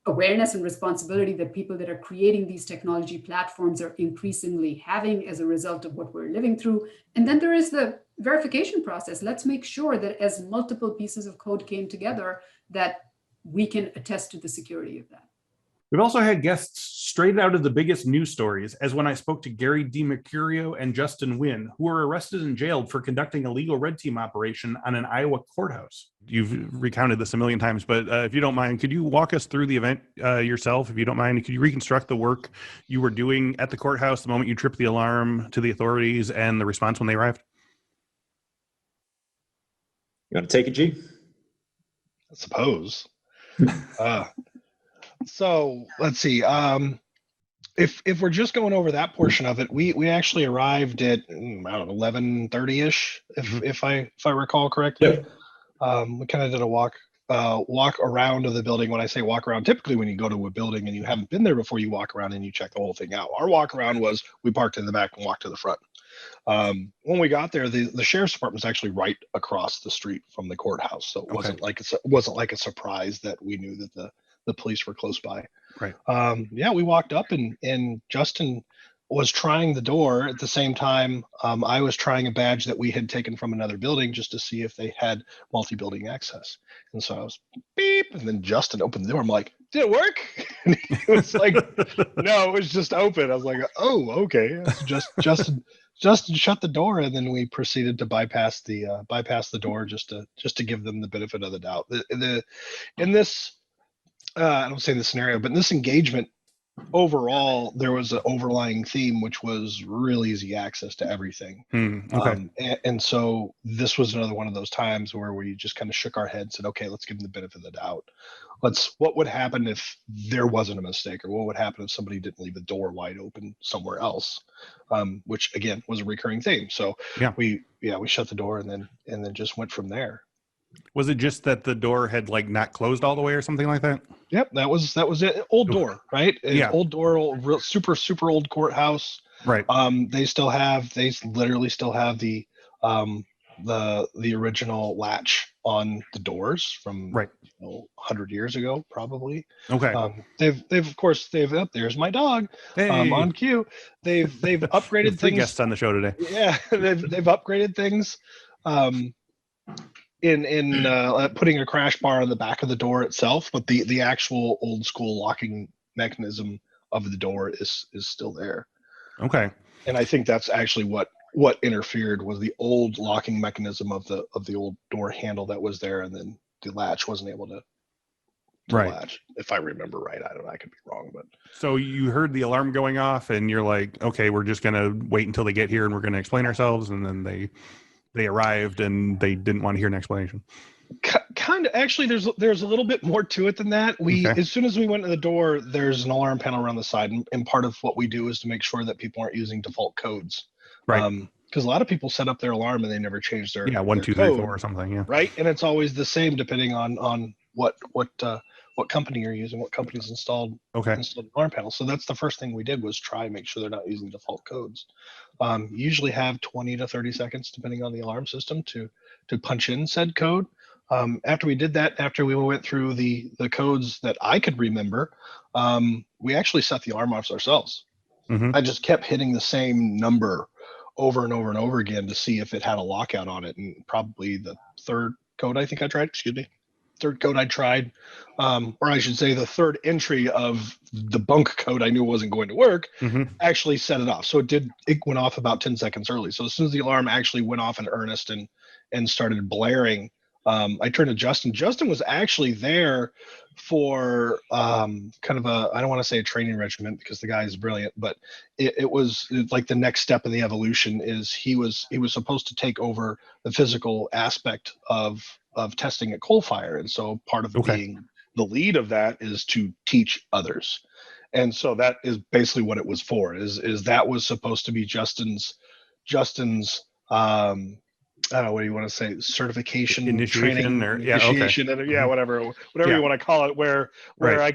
awareness and responsibility that people that are creating these technology platforms are increasingly having as a result of what we're living through. And then there is the verification process. Let's make sure that as multiple pieces of code came together, that we can attest to the security of that. We've also had guests straight out of the biggest news stories, as when I spoke to Gary DeMercurio and Justin Wynn, who were arrested and jailed for conducting a legal red team operation on an Iowa courthouse. You've recounted this a million times, but if you don't mind, could you walk us through the event yourself? If you don't mind, could you reconstruct the work you were doing at the courthouse the moment you tripped the alarm to the authorities and the response when they arrived? You want to take it, G? I suppose. So let's see. If we're just going over that portion of it, we actually arrived at, I don't know, 11:30ish, if I recall correctly. Yep. We kind of did a walk around of the building. When I say walk around, typically when you go to a building and you haven't been there before, you walk around and you check the whole thing out. Our walk around was we parked in the back and walked to the front. When we got there, the sheriff's department was actually right across the street from the courthouse, so it wasn't like a surprise that we knew that the police were close by. Right. We walked up and Justin was trying the door at the same time. I was trying a badge that we had taken from another building just to see if they had multi-building access. And so I was beep, and then Justin opened the door. I'm like, did it work? And he was like, no, it was just open. I was like, oh, okay. Just Justin shut the door, and then we proceeded to bypass the door just to give them the benefit of the doubt. In this, I don't say the scenario, but in this engagement, overall, there was an overlying theme, which was real easy access to everything. And so this was another one of those times where we just kind of shook our head and said, okay, let's give them the benefit of the doubt. What would happen if there wasn't a mistake, or what would happen if somebody didn't leave the door wide open somewhere else, which again was a recurring theme. So we shut the door and then just went from there. Was it just that the door had like not closed all the way or something like that? Yep, that was it. Old door, right? Yeah. Old door, real, super old courthouse. Right. They literally still have the original latch on the doors from 100 years ago, probably. Okay. They've there's my dog. Hey. On cue. They've upgraded things. Guests on the show today. Yeah, they've upgraded things. In putting a crash bar on the back of the door itself, but the actual old school locking mechanism of the door is still there. Okay. And I think that's actually what interfered was the old locking mechanism of the old door handle that was there, and then the latch wasn't able to latch, if I remember right. I don't know, I could be wrong, but so you heard the alarm going off and you're like, okay, we're just gonna wait until they get here and we're gonna explain ourselves, and then they arrived and they didn't want to hear an explanation. Kind of. Actually, there's a little bit more to it than that. As soon as we went to the door, there's an alarm panel around the side, and part of what we do is to make sure that people aren't using default codes. Right. Because a lot of people set up their alarm and they never change their 1, 2, 3, 4 or something. Yeah. Right, and it's always the same depending on what company you're using, what company's installed alarm panel. So that's the first thing we did was try and make sure they're not using default codes. Usually have 20 to 30 seconds depending on the alarm system to punch in said code. After we did that, after we went through the codes that I could remember, we actually set the alarm off ourselves. Mm-hmm. I just kept hitting the same number over and over and over again to see if it had a lockout on it. And probably the third code I tried, or I should say the third entry of the bunk code I knew wasn't going to work, actually set it off. So it went off about 10 seconds early. So as soon as the alarm actually went off in earnest and started blaring, I turned to Justin. Justin was actually there for kind of I don't want to say a training regimen because the guy is brilliant, but it was like the next step in the evolution is he was supposed to take over the physical aspect of testing at Coalfire. And so part of being the lead of that is to teach others. And so that is basically what it was for, is that was supposed to be Justin's I don't know, what do you want to say? Certification, initiation, training, or initiation, whatever you want to call it. Where I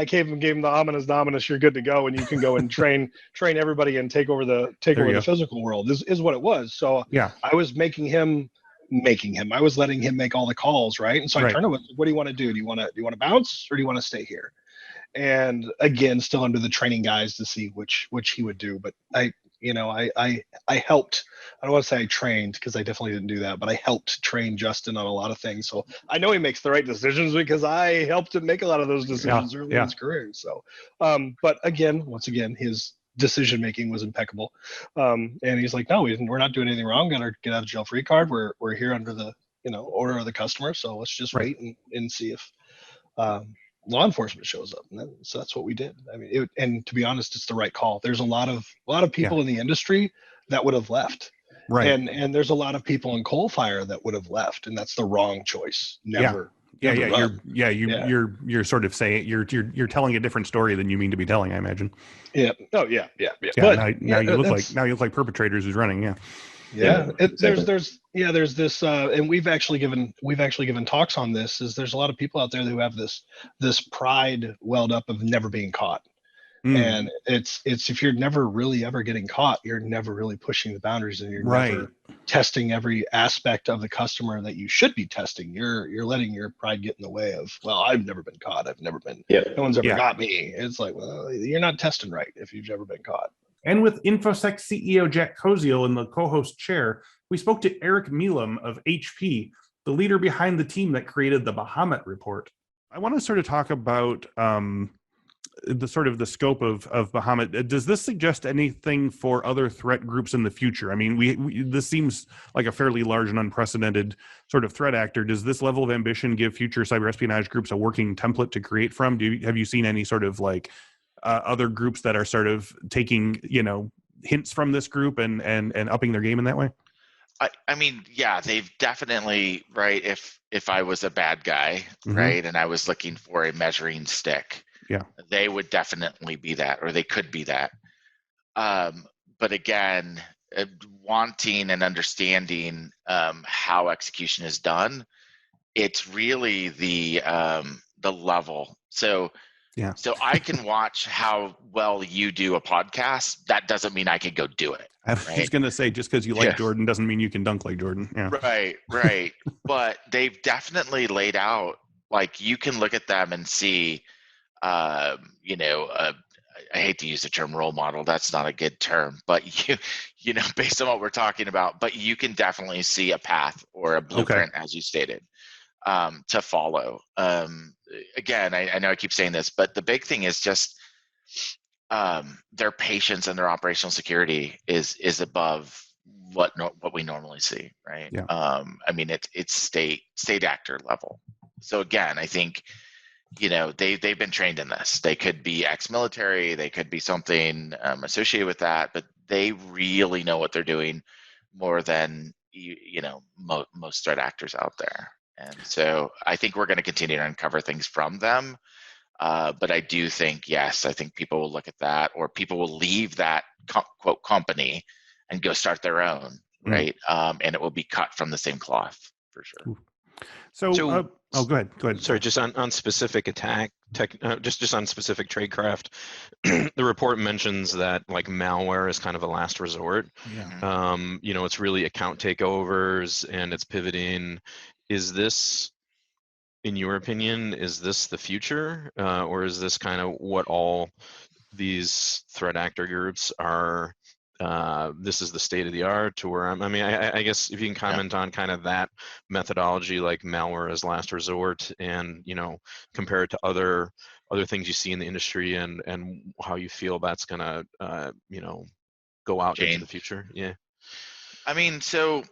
gave him the ominous. You're good to go, and you can go and train everybody and take over the physical world. Is what it was. So I was making him. I was letting him make all the calls, right? And so I turned to him. What do you want to do? Do you want to bounce, or do you want to stay here? And again, still under the training guys to see which he would do. But I helped. I don't want to say I trained because I definitely didn't do that, but I helped train Justin on a lot of things. So I know he makes the right decisions because I helped him make a lot of those decisions early in his career. So, but once again, his decision making was impeccable. And he's like, no, we're not doing anything wrong. Got our get out of jail free card. We're here under the order of the customer. So let's just wait and see if law enforcement shows up. And so that's what we did. I mean, and to be honest, it's the right call. There's a lot of people in the industry that would have left. Right. And there's a lot of people in Coalfire that would have left, and that's the wrong choice. Never. You're sort of saying you're telling a different story than you mean to be telling, I imagine. Yeah. Oh yeah. But now you look like perpetrators who's running. Yeah. There's this, and we've actually given talks on this. Is there's a lot of people out there who have this pride welled up of never being caught. And it's if you're never really ever getting caught, you're never really pushing the boundaries, and you're never testing every aspect of the customer that you should be testing. You're letting your pride get in the way of, well, I've never been caught. I've never been. No one's ever got me. It's like, well, you're not testing right if you've never been caught. And with Infosec CEO Jack Koziel in the co-host chair, we spoke to Eric Milam of HP, the leader behind the team that created the BAHAMUT report. I want to sort of talk about the scope of BAHAMUT. Does this suggest anything for other threat groups in the future? I mean, this seems like a fairly large and unprecedented sort of threat actor. Does this level of ambition give future cyber espionage groups a working template to create from? Have you seen any sort of like other groups that are sort of taking, hints from this group and upping their game in that way? I mean, yeah, they've definitely, right. If I was a bad guy, right, and I was looking for a measuring stick, they would definitely be that, or they could be that. But again, wanting and understanding how execution is done, it's really the level. So I can watch how well you do a podcast. That doesn't mean I can go do it. I was going to say, just because you like Jordan doesn't mean you can dunk like Jordan. Yeah. Right. But they've definitely laid out, like, you can look at them and see, I hate to use the term role model. That's not a good term, but you know, based on what we're talking about, but you can definitely see a path or a blueprint, as you stated, to follow. Again, I know I keep saying this, but the big thing is just their patience and their operational security is above what we normally see, right? Yeah. I mean, it's state actor level. So again, I think, they've been trained in this. They could be ex-military, they could be something associated with that, but they really know what they're doing more than most threat actors out there. And so I think we're going to continue to uncover things from them. But I do think, yes, I think people will look at that, or people will leave that quote company and go start their own, right? And it will be cut from the same cloth for sure. So go ahead. Sorry, just on specific just on specific tradecraft, the report mentions that like malware is kind of a last resort. Yeah. It's really account takeovers and it's pivoting. Is this, in your opinion, is this the future, or is this kind of what all these threat actor groups are? This is the state of the art, or I guess if you can comment on kind of that methodology, like malware as last resort, and compare it to other things you see in the industry, and how you feel that's gonna go out into the future. Yeah. I mean, so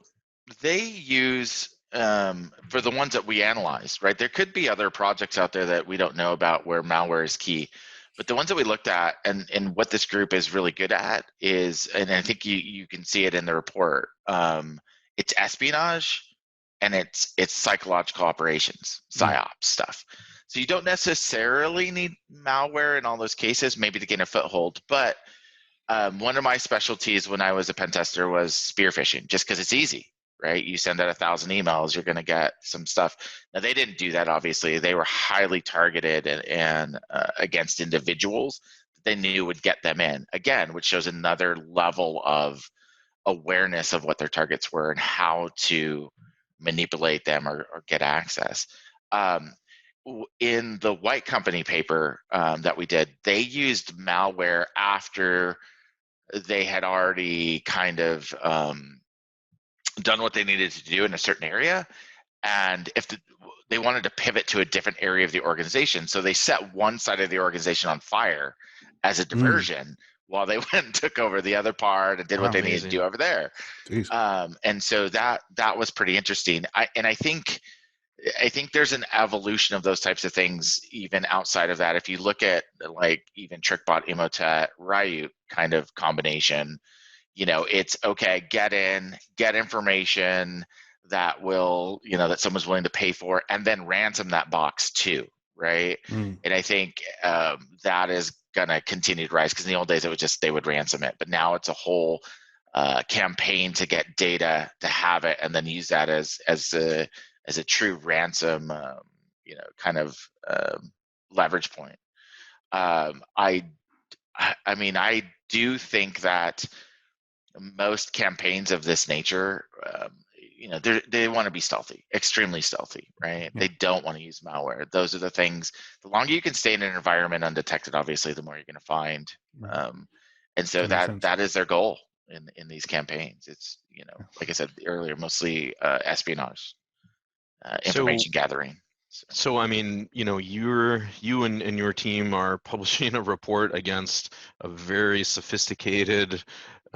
they use for the ones that we analyzed, right? There could be other projects out there that we don't know about where malware is key. But the ones that we looked at, and what this group is really good at is, and I think you can see it in the report, it's espionage and it's psychological operations, PSYOPs stuff. So you don't necessarily need malware in all those cases, maybe to gain a foothold. But one of my specialties when I was a pen tester was spear phishing, just because it's easy. Right? You send out 1,000 emails, you're going to get some stuff. Now, they didn't do that, obviously. They were highly targeted and against individuals that they knew would get them in, again, which shows another level of awareness of what their targets were and how to manipulate them or get access. In the White Company paper that we did, they used malware after they had already kind of done what they needed to do in a certain area, and if they wanted to pivot to a different area of the organization, so they set one side of the organization on fire as a diversion while they went and took over the other part and did what they needed to do over there. And so that was pretty interesting. I think there's an evolution of those types of things even outside of that. If you look at like even TrickBot, Emotet, Ryuk kind of combination, it's okay, get information that will, that someone's willing to pay for, and then ransom that box too, right? And I think that is going to continue to rise, because in the old days it was just they would ransom it, but now it's a whole campaign to get data, to have it, and then use that as a true ransom, kind of leverage point. I do think that most campaigns of this nature, they want to be stealthy, extremely stealthy, right? They don't want to use malware. Those are the things. The longer you can stay in an environment undetected, obviously, the more you're going to find. And so that is their goal in these campaigns. It's like I said earlier, mostly espionage, information gathering. So I mean, you and your team are publishing a report against a very sophisticated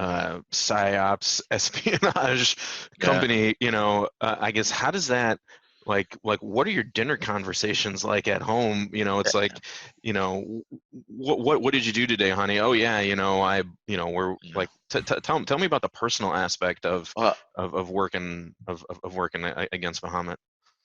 PSYOPs espionage company. I guess, how does that, like what are your dinner conversations like at home? It's like, what did you do today, honey? Oh yeah, we're like, tell me about the personal aspect of working against BAHAMUT.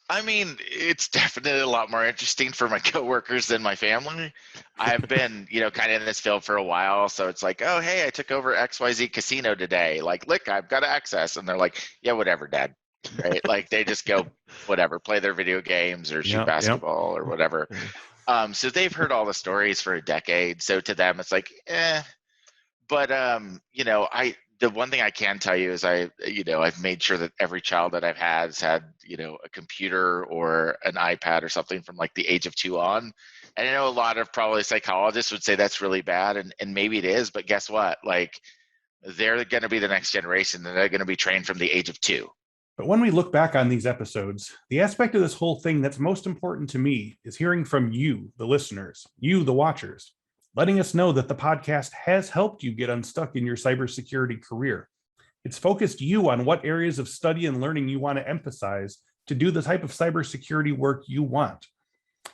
I mean, it's definitely a lot more interesting for my coworkers than my family. I've been, kind of in this field for a while, so it's like, oh, hey, I took over XYZ casino today. Like, look, I've got access, and they're like, yeah, whatever, Dad. Right? Like, they just go, whatever, play their video games or shoot basketball or whatever. So they've heard all the stories for a decade. So to them, it's like, eh. But the one thing I can tell you is I've made sure that every child that I've had has had, a computer or an iPad or something from like the age of 2 on. And I know a lot of probably psychologists would say that's really bad, and maybe it is, but guess what? Like, they're going to be the next generation, and they're going to be trained from the age of 2. But when we look back on these episodes, the aspect of this whole thing that's most important to me is hearing from you, the listeners, you, the watchers, letting us know that the podcast has helped you get unstuck in your cybersecurity career. It's focused you on what areas of study and learning you want to emphasize to do the type of cybersecurity work you want.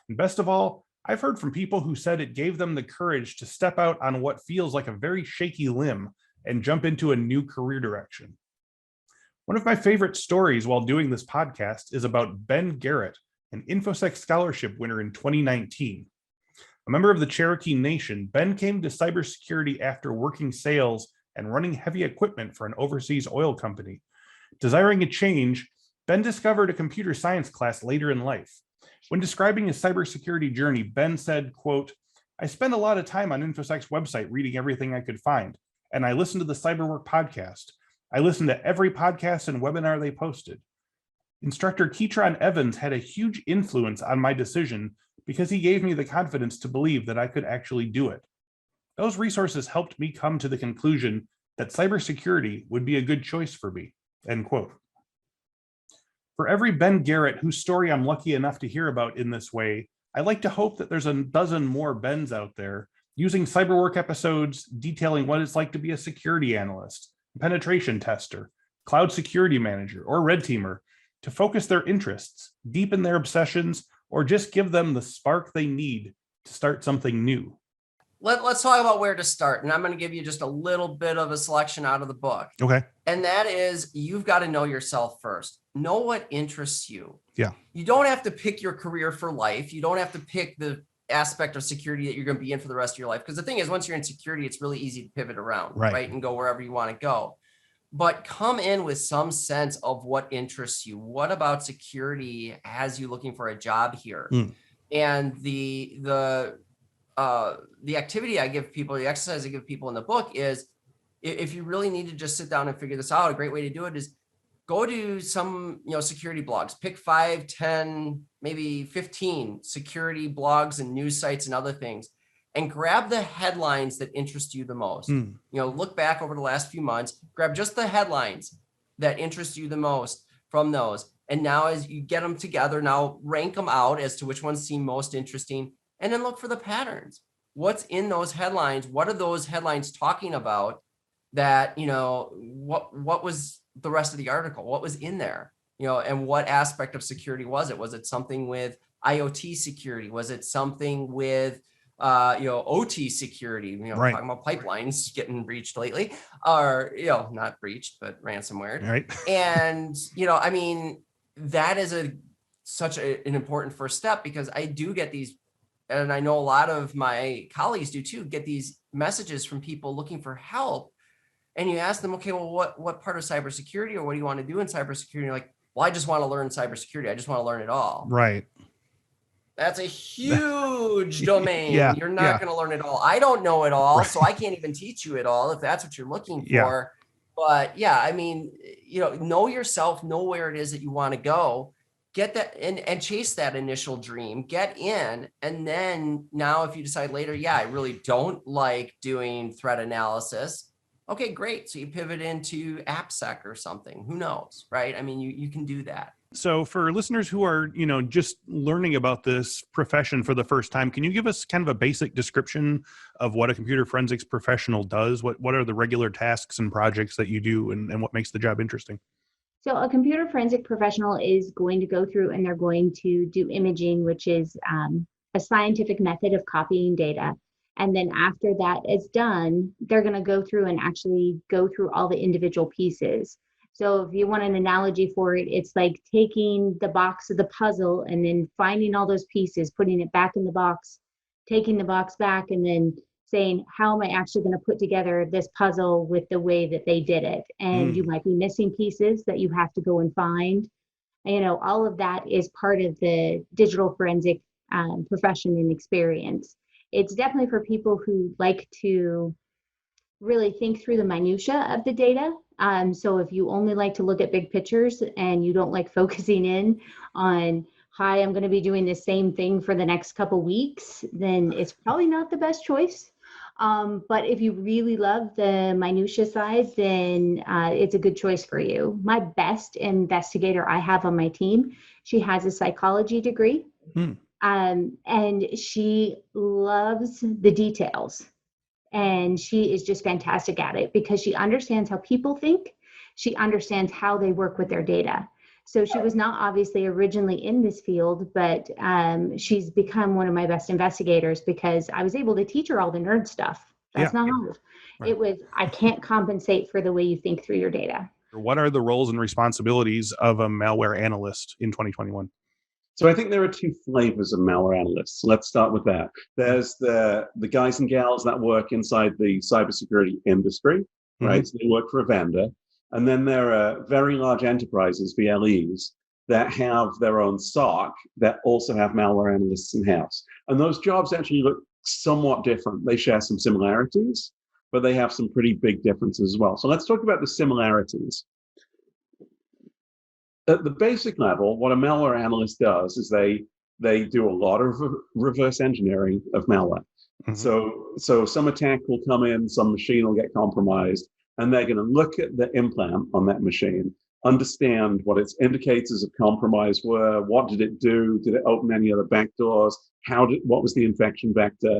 And best of all, I've heard from people who said it gave them the courage to step out on what feels like a very shaky limb and jump into a new career direction. One of my favorite stories while doing this podcast is about Ben Garrett, an Infosec scholarship winner in 2019. A member of the Cherokee Nation, Ben came to cybersecurity after working sales and running heavy equipment for an overseas oil company. Desiring a change, Ben discovered a computer science class later in life. When describing his cybersecurity journey, Ben said, quote, "I spent a lot of time on Infosec's website reading everything I could find, and I listened to the Cyberwork podcast. I listened to every podcast and webinar they posted. Instructor Keatron Evans had a huge influence on my decision because he gave me the confidence to believe that I could actually do it. Those resources helped me come to the conclusion that cybersecurity would be a good choice for me," end quote. For every Ben Garrett whose story I'm lucky enough to hear about in this way, I like to hope that there's a dozen more Bens out there using Cyberwork episodes detailing what it's like to be a security analyst, penetration tester, cloud security manager, or red teamer to focus their interests, deepen their obsessions, or just give them the spark they need to start something new. Let's talk about where to start. And I'm going to give you just a little bit of a selection out of the book. Okay. And that is, you've got to know yourself first. Know what interests you. Yeah. You don't have to pick your career for life. You don't have to pick the aspect of security that you're going to be in for the rest of your life. Because the thing is, once you're in security, it's really easy to pivot around, right? And go wherever you want to go. But come in with some sense of what interests you. What about security has you looking for a job here? And the activity I give people, the exercise I give people in the book is, if you really need to just sit down and figure this out, a great way to do it is go to some, security blogs, pick 5, 10, maybe 15 security blogs and news sites and other things, and grab the headlines that interest you the most. Look back over the last few months, grab just the headlines that interest you the most from those. And now as you get them together, now rank them out as to which ones seem most interesting, and then look for the patterns. What's in those headlines? What are those headlines talking about? That, what was the rest of the article? What was in there? And what aspect of security was it? Was it something with IoT security? Was it something with OT security, talking about pipelines getting breached lately, or, not breached, but ransomware. Right. And, that is such an important first step, because I do get these, and I know a lot of my colleagues do too, get these messages from people looking for help. And you ask them, okay, well, what part of cybersecurity, or what do you want to do in cybersecurity? And you're like, well, I just want to learn cybersecurity. I just want to learn it all. Right. That's a huge domain. Yeah, You're not going to learn it all. I don't know it all, so I can't even teach you it all if that's what you're looking for. Yeah. But yeah, know yourself, know where it is that you want to go, get that and chase that initial dream, get in. And then now if you decide later, yeah, I really don't like doing threat analysis. Okay, great. So you pivot into AppSec or something. Who knows, right? You can do that. So for listeners who are, just learning about this profession for the first time, can you give us kind of a basic description of what a computer forensics professional does? What are the regular tasks and projects that you do, and what makes the job interesting? So a computer forensic professional is going to go through and they're going to do imaging, which is a scientific method of copying data. And then after that is done, they're going to go through and actually go through all the individual pieces. So if you want an analogy for it, it's like taking the box of the puzzle and then finding all those pieces, putting it back in the box, taking the box back, and then saying, how am I actually going to put together this puzzle with the way that they did it? And you might be missing pieces that you have to go and find. All of that is part of the digital forensic profession and experience. It's definitely for people who like to really think through the minutia of the data. So if you only like to look at big pictures and you don't like focusing in on, hi, I'm going to be doing the same thing for the next couple weeks, then it's probably not the best choice. But if you really love the minutia side, then it's a good choice for you. My best investigator I have on my team, she has a psychology degree. And she loves the details. And she is just fantastic at it because she understands how people think. She understands how they work with their data. So she was not obviously originally in this field, but she's become one of my best investigators because I was able to teach her all the nerd stuff. That's not hard. Right. It was, I can't compensate for the way you think through your data. What are the roles and responsibilities of a malware analyst in 2021? So I think there are two flavors of malware analysts. Let's start with that. There's the guys and gals that work inside the cybersecurity industry, right? So they work for a vendor. And then there are very large enterprises, VLEs, that have their own SOC that also have malware analysts in-house. And those jobs actually look somewhat different. They share some similarities, but they have some pretty big differences as well. So let's talk about the similarities. At the basic level, what a malware analyst does is they do a lot of reverse engineering of malware. So some attack will come in, some machine will get compromised, and they're going to look at the implant on that machine, understand what its indicators of compromise were, what did it do, did it open any other backdoors, what was the infection vector,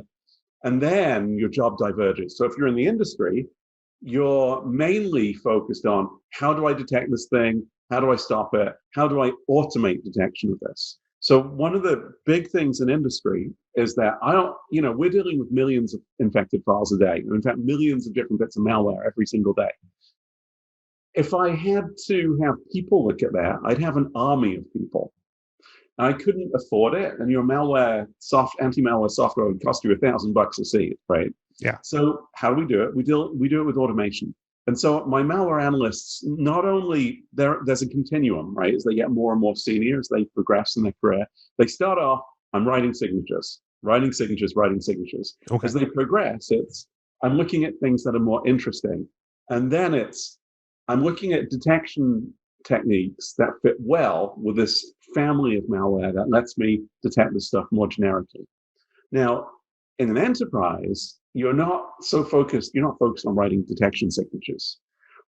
and then your job diverges. So if you're in the industry, you're mainly focused on how do I detect this thing, how do I stop it, how do I automate detection of this. So one of the big things in industry is that we're dealing with millions of infected files a day, in fact, millions of different bits of malware every single day. If I had to have people look at that, I'd have an army of people. I couldn't afford it, and your anti-malware software would cost you $1,000 a seat, right? Yeah. So how do we do it? We do it with automation. And so my malware analysts, not only there's a continuum, right? As they get more and more senior, as they progress in their career, they start off, I'm writing signatures. Okay. As they progress, I'm looking at things that are more interesting. And then I'm looking at detection techniques that fit well with this family of malware that lets me detect this stuff more generically. Now, in an enterprise, you're not focused on writing detection signatures.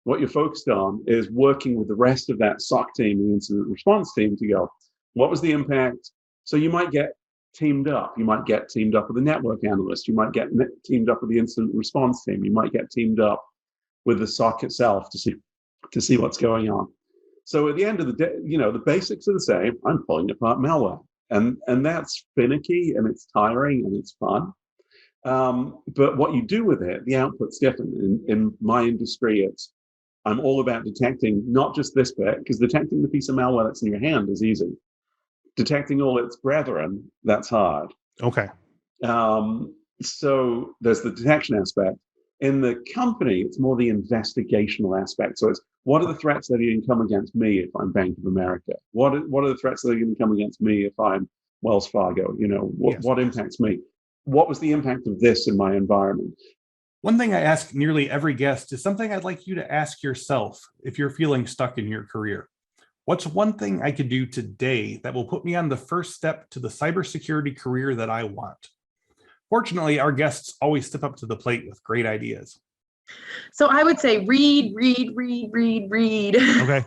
What you're focused on is working with the rest of that SOC team, the incident response team, to go, what was the impact? So you might get teamed up. You might get teamed up with a network analyst. You might get teamed up with the incident response team. You might get teamed up with the SOC itself to see what's going on. So at the end of the day, the basics are the same. I'm pulling apart malware, and that's finicky and it's tiring and it's fun. But what you do with it, the output's different. In my industry, I'm all about detecting not just this bit, because detecting the piece of malware that's in your hand is easy. Detecting all its brethren, that's hard. Okay. So there's the detection aspect. In the company, it's more the investigational aspect. So it's, what are the threats that are going to come against me if I'm Bank of America? What are the threats that are going to come against me if I'm Wells Fargo? What impacts me? What was the impact of this in my environment? One thing I ask nearly every guest is something I'd like you to ask yourself if you're feeling stuck in your career. What's one thing I could do today that will put me on the first step to the cybersecurity career that I want? Fortunately, our guests always step up to the plate with great ideas. So I would say read. Okay.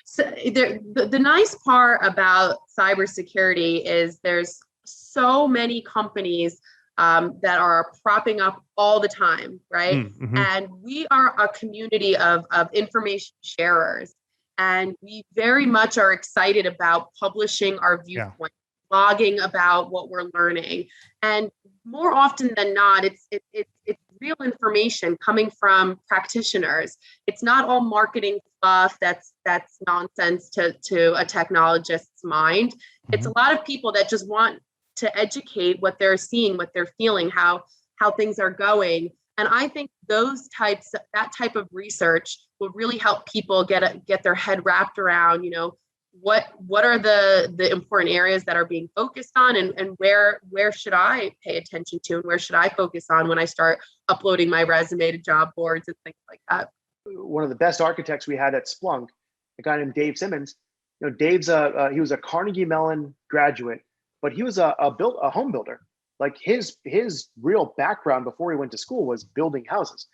So the nice part about cybersecurity is there's so many companies that are propping up all the time, right? Mm-hmm. And we are a community of information sharers. And we very much are excited about publishing our viewpoint, blogging about what we're learning. And more often than not, it's real information coming from practitioners. It's not all marketing fluff that's nonsense to a technologist's mind. Mm-hmm. It's a lot of people that just want to educate what they're seeing, what they're feeling, how things are going. And I think that type of research will really help people get their head wrapped around, what are the important areas that are being focused on, and where should I pay attention to, and where should I focus on when I start uploading my resume to job boards and things like that. One of the best architects we had at Splunk, a guy named Dave Simmons. Dave's he was a Carnegie Mellon graduate, but he was a home builder. Like his real background before he went to school was building houses,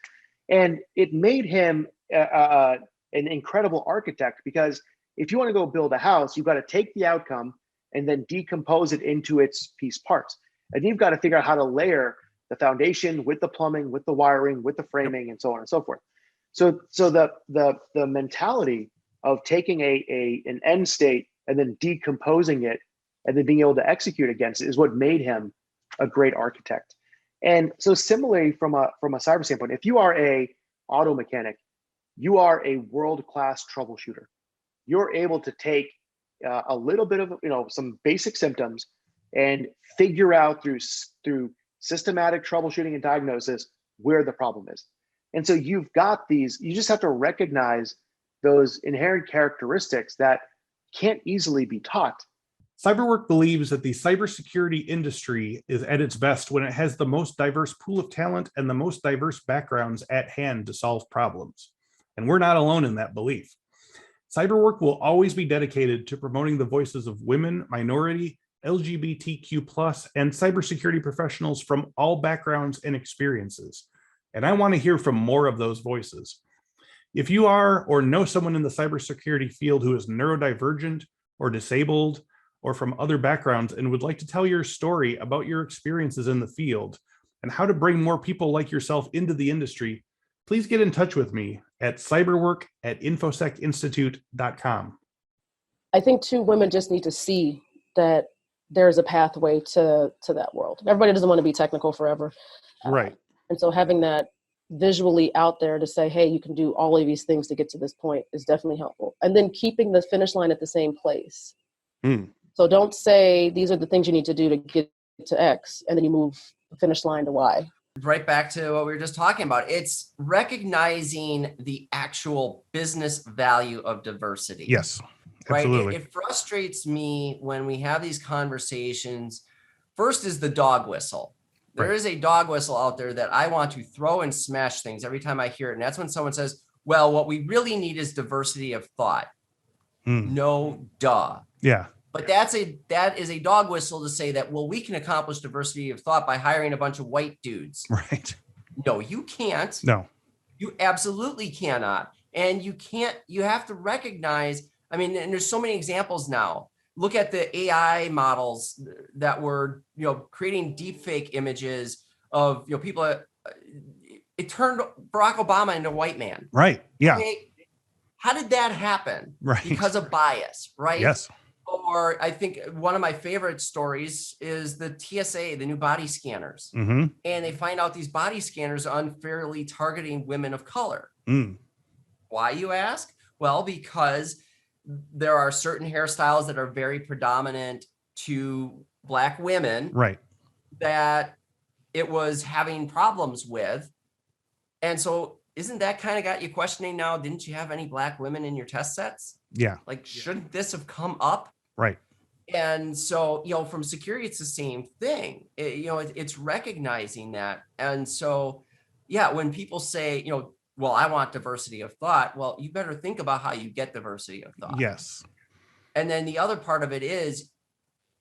and it made him an incredible architect, because if you want to go build a house, you've got to take the outcome and then decompose it into its piece parts, and you've got to figure out how to layer the foundation with the plumbing, with the wiring, with the framing, and so on and so forth. So the mentality of taking an end state and then decomposing it and then being able to execute against it is what made him a great architect. And so similarly, from a cyber standpoint, if you are a auto mechanic you are a world-class troubleshooter. You're able to take a little bit of, some basic symptoms and figure out through systematic troubleshooting and diagnosis where the problem is. And so you've got these, you just have to recognize those inherent characteristics that can't easily be taught. CyberWork believes that the cybersecurity industry is at its best when it has the most diverse pool of talent and the most diverse backgrounds at hand to solve problems. And we're not alone in that belief. CyberWork will always be dedicated to promoting the voices of women, minority, LGBTQ+, and cybersecurity professionals from all backgrounds and experiences. And I want to hear from more of those voices. If you are or know someone in the cybersecurity field who is neurodivergent or disabled or from other backgrounds and would like to tell your story about your experiences in the field and how to bring more people like yourself into the industry, please get in touch with me at cyberwork@infosecinstitute.com. I think too, women just need to see that there's a pathway to that world. Everybody doesn't want to be technical forever. Right. And so having that visually out there to say, hey, you can do all of these things to get to this point is definitely helpful. And then keeping the finish line at the same place. So don't say these are the things you need to do to get to X, and then you move the finish line to Y. Right back to what we were just talking about. It's recognizing the actual business value of diversity. Yes, absolutely. Right? It frustrates me when we have these conversations. First is the dog whistle. There is a dog whistle out there that I want to throw and smash things every time I hear it. And that's when someone says, well, what we really need is diversity of thought. No, duh. Yeah. But that is a dog whistle to say that, well, we can accomplish diversity of thought by hiring a bunch of white dudes. Right. No, you can't. No. You absolutely cannot. And you have to recognize, I mean, and there's so many examples now. Look at the AI models that were, creating deepfake images of, people. It turned Barack Obama into a white man. Right. Yeah. Okay? How did that happen? Right. Because of bias, right? Yes. Or I think one of my favorite stories is the TSA, the new body scanners. Mm-hmm. And they find out these body scanners are unfairly targeting women of color. Why, you ask? Well, because there are certain hairstyles that are very predominant to Black women. Right. That it was having problems with. And so isn't that kind of got you questioning now? Didn't you have any Black women in your test sets? Yeah. Like, shouldn't this have come up? Right. And so, from security, it's the same thing. It's recognizing that. And so, yeah, when people say, well, I want diversity of thought. Well, you better think about how you get diversity of thought. Yes. And then the other part of it is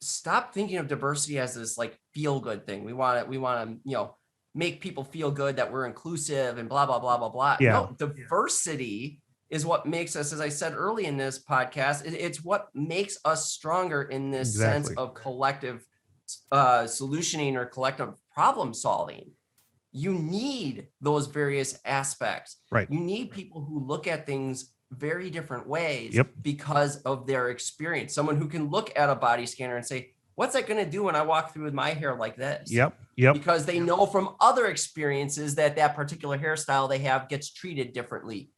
stop thinking of diversity as this like feel good thing. We want to, make people feel good that we're inclusive and blah, blah, blah, blah, blah. Yeah. No, diversity is what makes us, as I said early in this podcast, it's what makes us stronger in this sense of collective solutioning or collective problem solving. You need those various aspects. Right. You need people who look at things very different ways Yep. because of their experience. Someone who can look at a body scanner and say, what's that going to do when I walk through with my hair like this? Yep. Because they know from other experiences that particular hairstyle they have gets treated differently.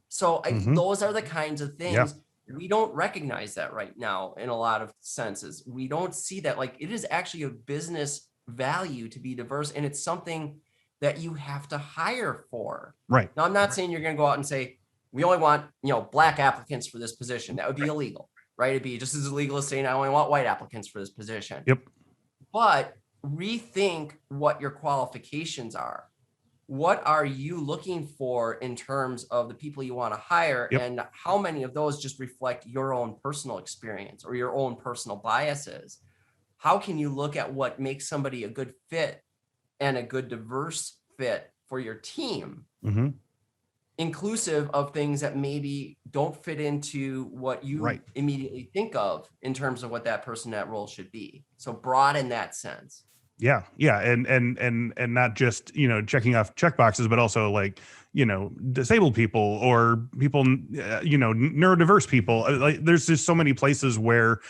So those are the kinds of things we don't recognize that right now in a lot of senses. We don't see that. Like, it is actually a business value to be diverse, and it's something that you have to hire for. Right. Now, I'm not saying you're going to go out and say, we only want, Black applicants for this position. That would be illegal, right? It'd be just as illegal as saying, I only want white applicants for this position. Yep. But rethink what your qualifications are. What are you looking for in terms of the people you want to hire, and how many of those just reflect your own personal experience or your own personal biases? How can you look at what makes somebody a good fit and a good diverse fit for your team, inclusive of things that maybe don't fit into what you immediately think of in terms of what that person, that role should be? So broad in that sense. Yeah. And not just, checking off checkboxes, but also like, disabled people or people, neurodiverse people. Like, there's just so many places where,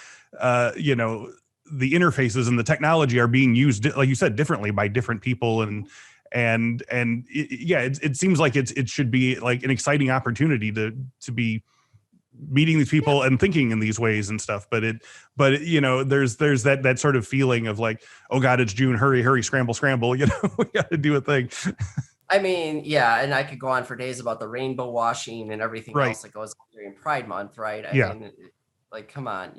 the interfaces and the technology are being used, like you said, differently by different people. And it seems like it should be like an exciting opportunity to be meeting these people and thinking in these ways and stuff. But there's that sort of feeling of like, oh God, it's June, hurry, scramble, we got to do a thing. I mean, yeah, and I could go on for days about the rainbow washing and everything else that goes on during Pride Month, right? I mean, like, come on,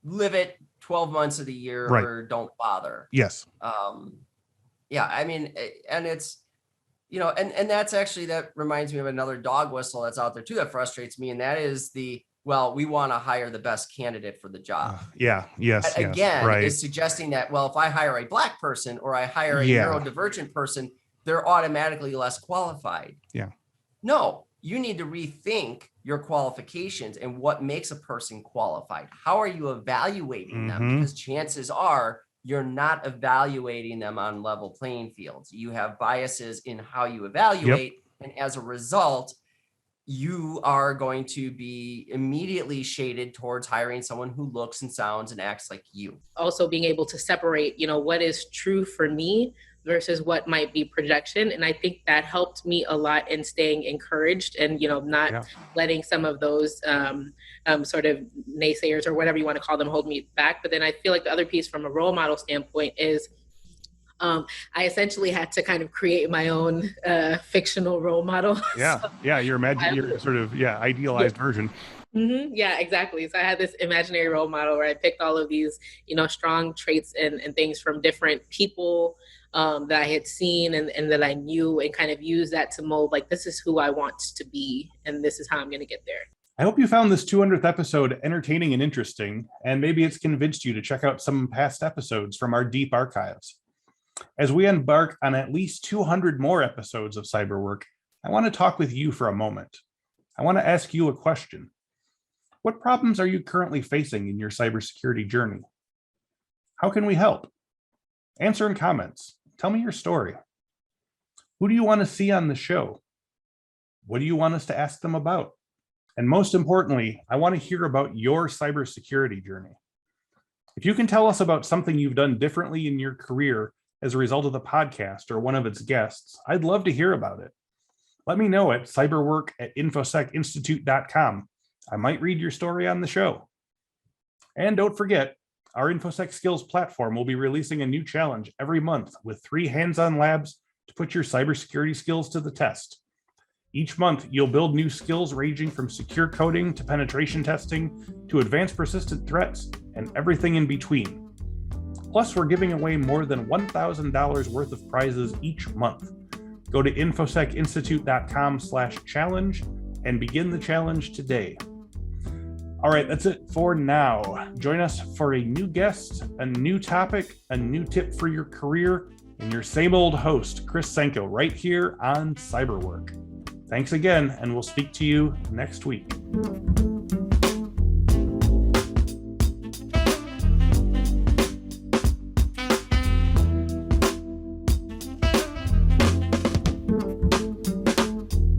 live it 12 months of the year or don't bother. Yes. Yeah, I mean, and it's, and that's actually, that reminds me of another dog whistle that's out there too that frustrates me, and that is we want to hire the best candidate for the job. Is suggesting that, well, if I hire a Black person or I hire a neurodivergent person, they're automatically less qualified. Yeah. No, you need to rethink your qualifications and what makes a person qualified. How are you evaluating them? Because chances are you're not evaluating them on level playing fields. You have biases in how you evaluate. And as a result, you are going to be immediately shaded towards hiring someone who looks and sounds and acts like you. Also being able to separate, what is true for me versus what might be projection. And I think that helped me a lot in staying encouraged and, not letting some of those sort of naysayers or whatever you want to call them hold me back. But then I feel like the other piece from a role model standpoint is I essentially had to kind of create my own fictional role model. Your sort of idealized version. Yeah, exactly. So I had this imaginary role model where I picked all of these, strong traits and things from different people that I had seen and that I knew, and kind of use that to mold, like, this is who I want to be, and this is how I'm going to get there. I hope you found this 200th episode entertaining and interesting, and maybe it's convinced you to check out some past episodes from our deep archives. As we embark on at least 200 more episodes of Cyberwork, I want to talk with you for a moment. I want to ask you a question. What problems are you currently facing in your cybersecurity journey? How can we help? Answer in comments. Tell me your story. Who do you want to see on the show? What do you want us to ask them about? And most importantly, I want to hear about your cybersecurity journey. If you can tell us about something you've done differently in your career as a result of the podcast or one of its guests, I'd love to hear about it. Let me know at cyberwork@infosecinstitute.com. I might read your story on the show. And don't forget, our Infosec Skills platform will be releasing a new challenge every month with 3 hands-on labs to put your cybersecurity skills to the test. Each month, you'll build new skills ranging from secure coding to penetration testing to advanced persistent threats and everything in between. Plus, we're giving away more than $1,000 worth of prizes each month. Go to infosecinstitute.com/challenge and begin the challenge today. All right, that's it for now. Join us for a new guest, a new topic, a new tip for your career, and your same old host, Chris Senko, right here on Cyberwork. Thanks again, and we'll speak to you next week.